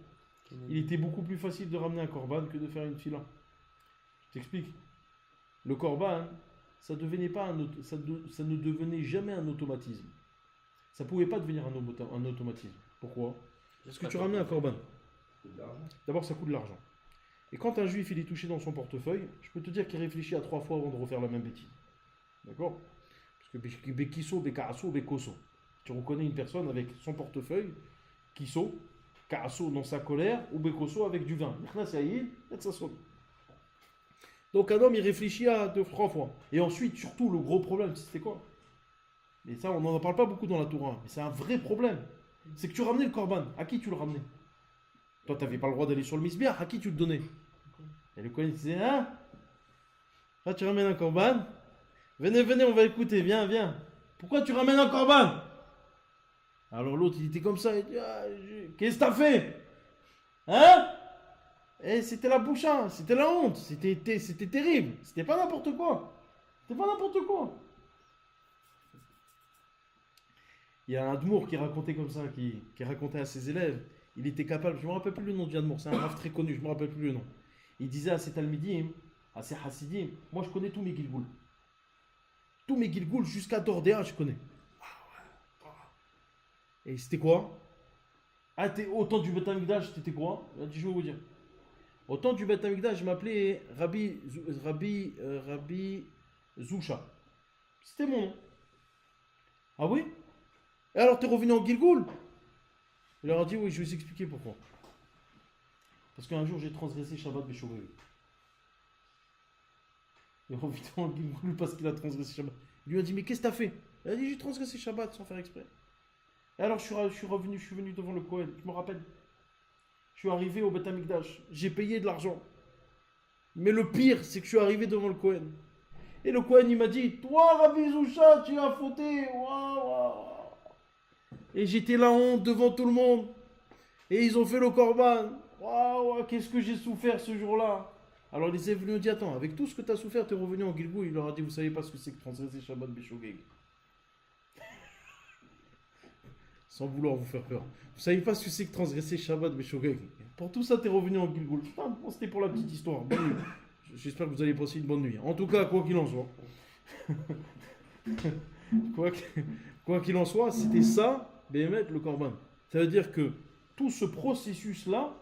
il était beaucoup plus facile de ramener un korban que de faire une Tfila. Je t'explique. Le korban, ça ne devenait jamais un automatisme. Ça ne pouvait pas devenir un automatisme. Pourquoi? Parce que tu ramènes un korban. D'abord, ça coûte de l'argent. Et quand un juif il est touché dans son portefeuille, je peux te dire qu'il réfléchit à 3 fois avant de refaire la même bêtise. D'accord? Parce que Bekiso, Bekaraso, Bekoso. Tu reconnais une personne avec son portefeuille, Kiso, Karaso dans sa colère, ou Bekoso avec du vin. Donc un homme il réfléchit à 2-3 fois. Et ensuite, surtout, le gros problème, c'était quoi? Et ça, on n'en parle pas beaucoup dans la Torah, mais c'est un vrai problème. C'est que tu ramenais le korban. À qui tu le ramenais? Toi, tu n'avais pas le droit d'aller sur le misbéach. À qui tu le donnais? Et le Kohen disait, hein? Là, tu ramènes un korban. Venez, on va écouter. Viens. Pourquoi tu ramènes un korban? Alors l'autre, il était comme ça. Il dit, qu'est-ce que t'as fait? Hein? Et c'était la boucha. C'était la honte. C'était terrible. C'était pas n'importe quoi. Il y a un Admour qui racontait comme ça, qui racontait à ses élèves. Il était capable, je ne me rappelle plus le nom du Admour, c'est un raf très connu, je ne me rappelle plus le nom. Il disait à ses Talmidim, à ses Hasidim, moi je connais tous mes Gilgoul. Tous mes Gilgoul jusqu'à Dordéa, je connais. Et c'était quoi? Ah, au temps du Beth Amikdash, c'était quoi? Il a dit, je vais vous dire. Au temps du Beth Amikdash, je m'appelais Rabbi Zousha. C'était mon nom. Ah oui? Et alors, t'es revenu en Gilgoul? Il leur a dit, oui, je vais vous expliquer pourquoi. Parce qu'un jour, j'ai transgressé Shabbat Beshogeg. Il est revenu en Gilgoul parce qu'il a transgressé Shabbat. Il lui a dit, mais qu'est-ce que t'as fait? Il a dit, j'ai transgressé Shabbat sans faire exprès. Et alors, je suis venu devant le Kohen, je me rappelle. Je suis arrivé au Beth Amikdash, j'ai payé de l'argent. Mais le pire, c'est que je suis arrivé devant le Kohen. Et le Kohen, il m'a dit, toi, Rabbi Zousha, tu as fauté. Waouh, waouh. Et j'étais là honte devant tout le monde. Et ils ont fait le korban. Waouh, qu'est-ce que j'ai souffert ce jour-là. Alors il est venu et dit, attends, avec tout ce que tu as souffert, tu es revenu en Gilgoul. Il leur a dit, vous savez pas ce que c'est que transgresser Shabbat Beshogeg. Sans vouloir vous faire peur. Vous savez pas ce que c'est que transgresser Shabbat Beshogeg. Pour tout ça, tu es revenu en Gilgoul. Bon, c'était pour la petite histoire. Bonne nuit. J'espère que vous allez passer une bonne nuit. En tout cas, quoi qu'il en soit. Quoi qu'il en soit, c'était ça, Béhémet, le Korban. Ça veut dire que tout ce processus-là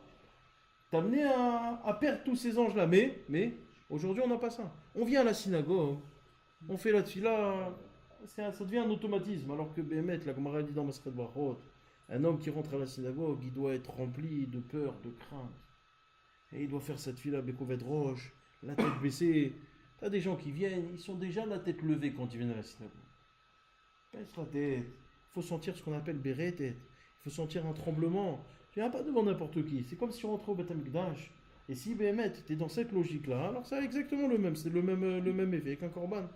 t'a amené à perdre tous ces anges-là. Mais aujourd'hui, on n'a pas ça. On vient à la synagogue, on fait la tfila, ça devient un automatisme. Alors que Béhémet, la Gemara dit dans Masechet Brachot, un homme qui rentre à la synagogue, il doit être rempli de peur, de crainte. Et il doit faire cette tfila Bekovet Roche, la tête baissée. T'as des gens qui viennent, ils sont déjà la tête levée quand ils viennent à la synagogue. Baisse la tête. Il faut sentir ce qu'on appelle béret tête. Il faut sentir un tremblement. Tu viens pas devant n'importe qui. C'est comme si on rentrait au Beth Amikdash. Et si Béhémet, tu es dans cette logique-là, alors c'est exactement le même. C'est le même effet qu'un korban.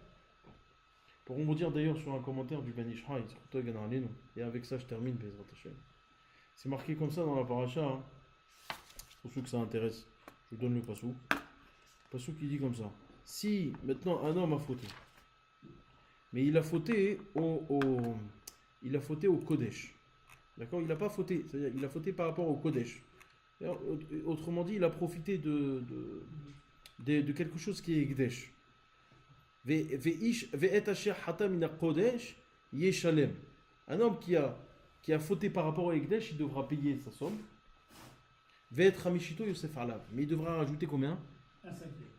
Pour vous dire d'ailleurs sur un commentaire du Ben Ishraï, et avec ça je termine, Bezrat Hashem. C'est marqué comme ça dans la paracha. Hein. Pour ceux que ça intéresse, je vous donne le passou. Le passou qui dit comme ça. Si maintenant un homme a fauté, mais il a fauté au Kodesh. D'accord? Il n'a pas fauté, c'est-à-dire il a fauté par rapport au Kodesh. Autrement dit, il a profité de quelque chose qui est Gdesh. Un homme qui a fauté par rapport au Gdesh, il devra payer sa somme. Mais il devra rajouter combien?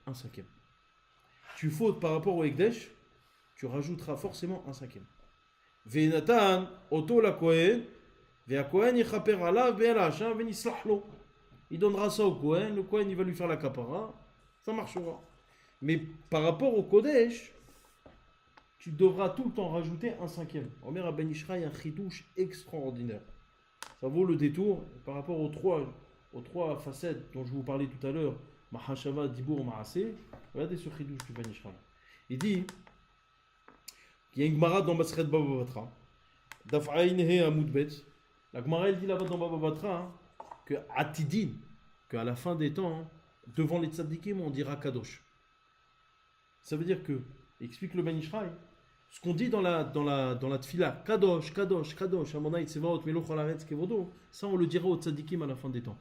Un cinquième. Tu fautes par rapport au Ekdesh, tu rajouteras forcément un cinquième. Ve'natan, oto la Kohen, ve'a Kohen yichaper alav ve'al hacham ve'nislahlo. Il donnera ça au Kohen, le Kohen il va lui faire la kapara, ça marchera. Mais par rapport au Kodesh, tu devras tout le temps rajouter un cinquième. Omer Ben Ishraï, un chidouche extraordinaire. Ça vaut le détour par rapport aux trois facettes dont je vous parlais tout à l'heure. Mahashava, Dibour, Maasé. Regardez ce chidouche du Ben Ishraï. Il dit qu'il y a une Gemara dans Masechet Baba Batra. Daf'aïn he Amoudbet. La Gemara elle dit là-bas dans Baba Batra hein, que Atidin, qu'à la fin des temps, hein, devant les tzadikim, on dira Kadosh. Ça veut dire que, explique le Ben Ishraï, ce qu'on dit dans la tfila, Kadosh, Kadosh, Kadosh, Amona Itsevaot, Meloch Alaretz Kevodo, ça on le dira aux tzadikim à la fin des temps.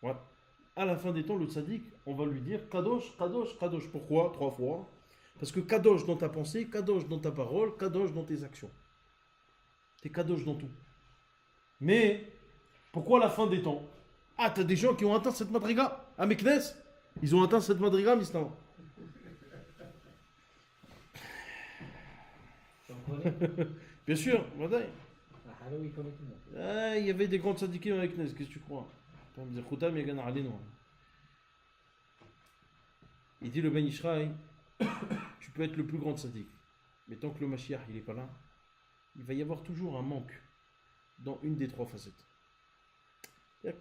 Ouais. À la fin des temps, le tzaddik, on va lui dire Kadosh, Kadosh, Kadosh. Pourquoi? 3 fois. Parce que Kadosh dans ta pensée, Kadosh dans ta parole, Kadosh dans tes actions. T'es Kadosh dans tout. Mais, pourquoi la fin des temps? Ah, t'as des gens qui ont atteint cette madriga à Meknes. Ils ont atteint cette madriga, Misnah. Bien sûr, voilà. Il y avait des grands tzadikim avec Meknes, qu'est-ce que tu crois? Il dit le Ben Ishraï, tu peux être le plus grand tzaddik, mais tant que le Mashiach il n'est pas là, il va y avoir toujours un manque dans une des 3 facettes.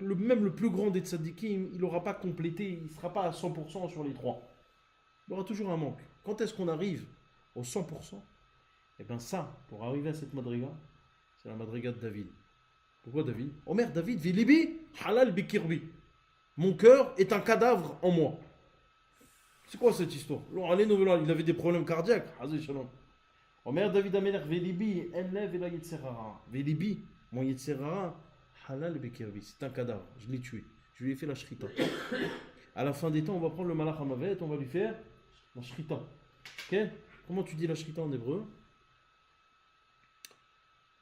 Même le plus grand des tzaddikim, il n'aura pas complété, il ne sera pas à 100% sur les 3. Il y aura toujours un manque. Quand est-ce qu'on arrive au 100%? Eh bien ça, pour arriver à cette madriga, c'est la madriga de David. Pourquoi David? Omer David, Vilibi, halal bikirbi. Mon cœur est un cadavre en moi. C'est quoi cette histoire? Il avait des problèmes cardiaques. Omer David Amelech, Vilibi, enlev et la yetzerara. Vilibi, mon yetzerara, halal bikirbi. C'est un cadavre. Je l'ai tué. Je lui ai fait la shrita. À la fin des temps, on va prendre le malach hamavet, on va lui faire la shrita. Ok? Comment tu dis la shrita en hébreu?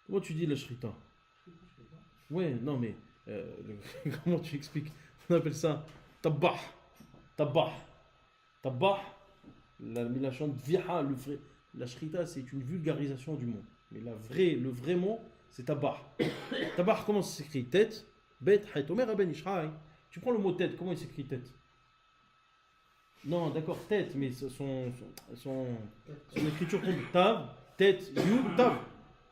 Comment tu dis la shrita? Ouais, non mais comment tu expliques? On appelle ça tabah. Tabah. Tabah. La milachon viha, le vrai. La shrita, c'est une vulgarisation du mot. Mais le vrai mot, c'est tabah. Tabah, comment ça s'écrit? Tête, bet, hayt. Omer ben Ishraï. Tu prends le mot tête, comment il s'écrit tête? Non, d'accord, tête, mais son écriture compte. Tav, tête, yud, tav.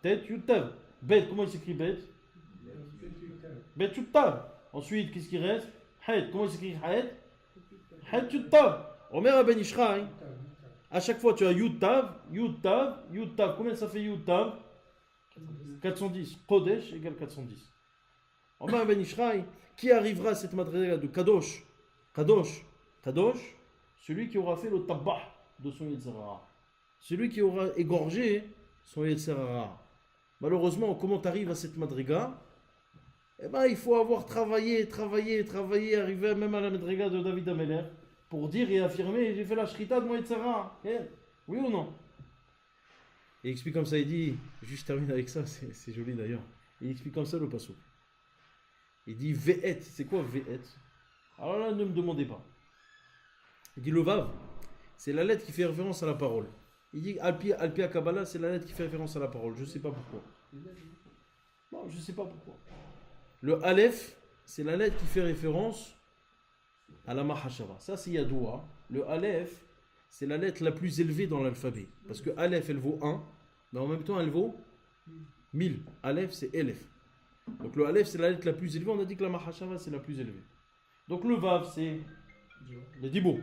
Tête, yud, tav. Bet, comment il s'écrit bet? Bet, yud, tav. Ensuite, qu'est-ce qui reste? Hayt, comment il s'écrit hayt? Hayt, yud, tav. Omer ben Ishraï. À chaque fois, tu as yud, tav, yud, tav, yud, tav. Combien ça fait yud, tav? 410. Kodesh égale 410. Omer ben Ishraï. Qui arrivera à cette madriga de Kadosh? Kadosh. Kadosh, celui qui aura fait le tabbah de son Yetzirah. Celui qui aura égorgé son Yetzirah. Malheureusement, comment tu arrives à cette madriga? Eh ben, il faut avoir travaillé, arriver même à la madriga de David Ameler pour dire et affirmer, j'ai fait la shrita de mon Yetzirah. Oui ou non? Il explique comme ça, il dit, juste termine avec ça, c'est joli d'ailleurs. Il explique comme ça le passouk. Il dit Ve'et, c'est quoi Ve'et? Alors là, ne me demandez pas. Il dit le Vav, c'est la lettre qui fait référence à la parole. Il dit Alpia Kabbalah, c'est la lettre qui fait référence à la parole. Je ne sais pas pourquoi. Non, je ne sais pas pourquoi. Le Aleph, c'est la lettre qui fait référence à la Mahashava. Ça, c'est Yadoua. Le Aleph, c'est la lettre la plus élevée dans l'alphabet. Parce que Aleph, elle vaut 1, mais en même temps, elle vaut 1000. Aleph, c'est Elef. Donc le Aleph, c'est la lettre la plus élevée. On a dit que la Mahashava, c'est la plus élevée. Donc le Vav, c'est le Dibo.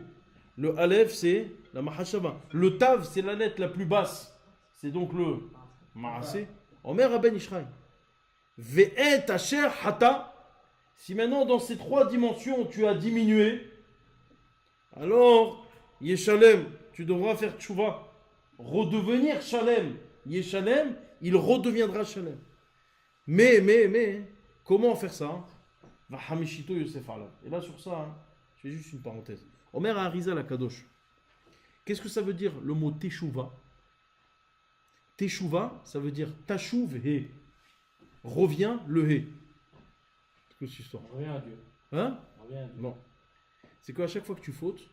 Le Aleph, c'est la Mahashava. Le Tav, c'est la lettre la plus basse. C'est donc le Maasé. Omer Aben Ishraï. Ve'et Asher Hata. Si maintenant, dans ces trois dimensions, tu as diminué, alors, Yeshalem, tu devras faire tchouva. Redevenir Shalem. Yeshalem, il redeviendra Shalem. Mais, comment faire ça? Va Hamishito Yosef Alav. Et là, sur ça, je fais juste une parenthèse. Omer Ariza la Kadosh. Qu'est-ce que ça veut dire le mot Teshuva? Teshuva, ça veut dire Tashuv He. Revient le He. C'est quoi cette histoire? Reviens à Dieu. Hein? Reviens à Dieu. Non. C'est qu'à chaque fois que tu fautes,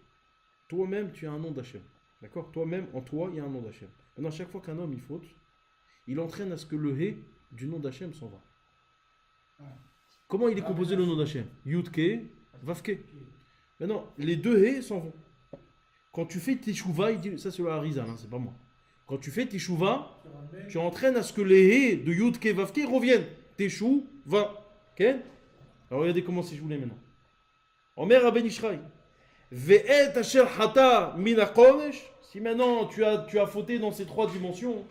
toi-même, tu as un nom d'Hachem. D'accord? Toi-même, en toi, il y a un nom d'Hachem. Maintenant, chaque fois qu'un homme il faute, il entraîne à ce que le He du nom d'Hachem s'en va. Comment il est composé le nom d'Hachem? Yud-Ke, Vav-Ke. Maintenant, les deux He s'en vont. Quand tu fais Teshuvah, il dit, ça c'est le Harizal, hein, c'est pas moi. Quand tu fais Teshuvah, tu entraînes à ce que les He de Yud-Ke, Vav-Ke reviennent. Teshuvah. Ok? Alors regardez comment c'est joué maintenant. Omer Aben Ishraï. Ve'et asher hata min hakodesh. Si maintenant tu as fauté dans ces trois dimensions,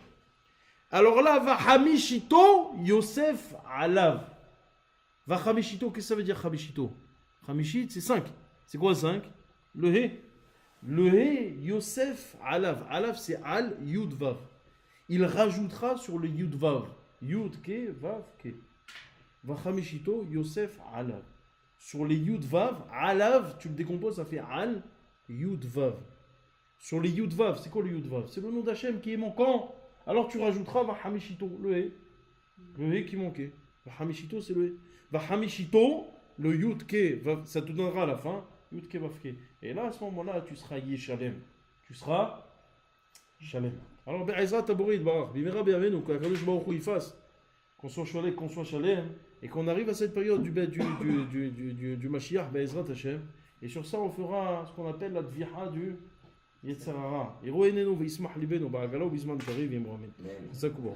alors là, va Hamishito Yosef Alav. Va Hamishito, qu'est-ce que ça veut dire Hamishito? Hamishit, c'est 5. C'est quoi 5? Le He. Le He Yosef Alav. Alav, c'est Al Yud Vav. Il rajoutera sur le Yud Vav. Yud Ke Vav Ke. Va Hamishito Yosef Alav. Sur les Yud Vav, Alav, tu le décomposes, ça fait Al Yud Vav. Sur les Yud Vav, c'est quoi le Yud Vav? C'est le nom d'Hachem qui est manquant. Alors tu rajouteras Va Hamishito, le He. Le He qui manquait. Va Hamishito, c'est le He. Va Hamishito, le Yud Ke, ça te donnera à la fin, Yud Ke Vav Ke. Et là, à ce moment-là, tu seras Yeshalem. Tu seras Shalem. Alors, Be'ezrat Taborid Barach, Bimera Be'avenu, qu'Akadosh Baruch Hu il fasse, qu'on soit Shalem, qu'on soit Shalem, et qu'on arrive à cette période du Mashiach, Be'ezrat Hashem. Et sur ça, on fera ce qu'on appelle la Dviha du Yetzirah. Et Roenenu, Ve'ismach Libenu, Ba'agala, Bizman Tariv, Yemramen. C'est ça, Kouba.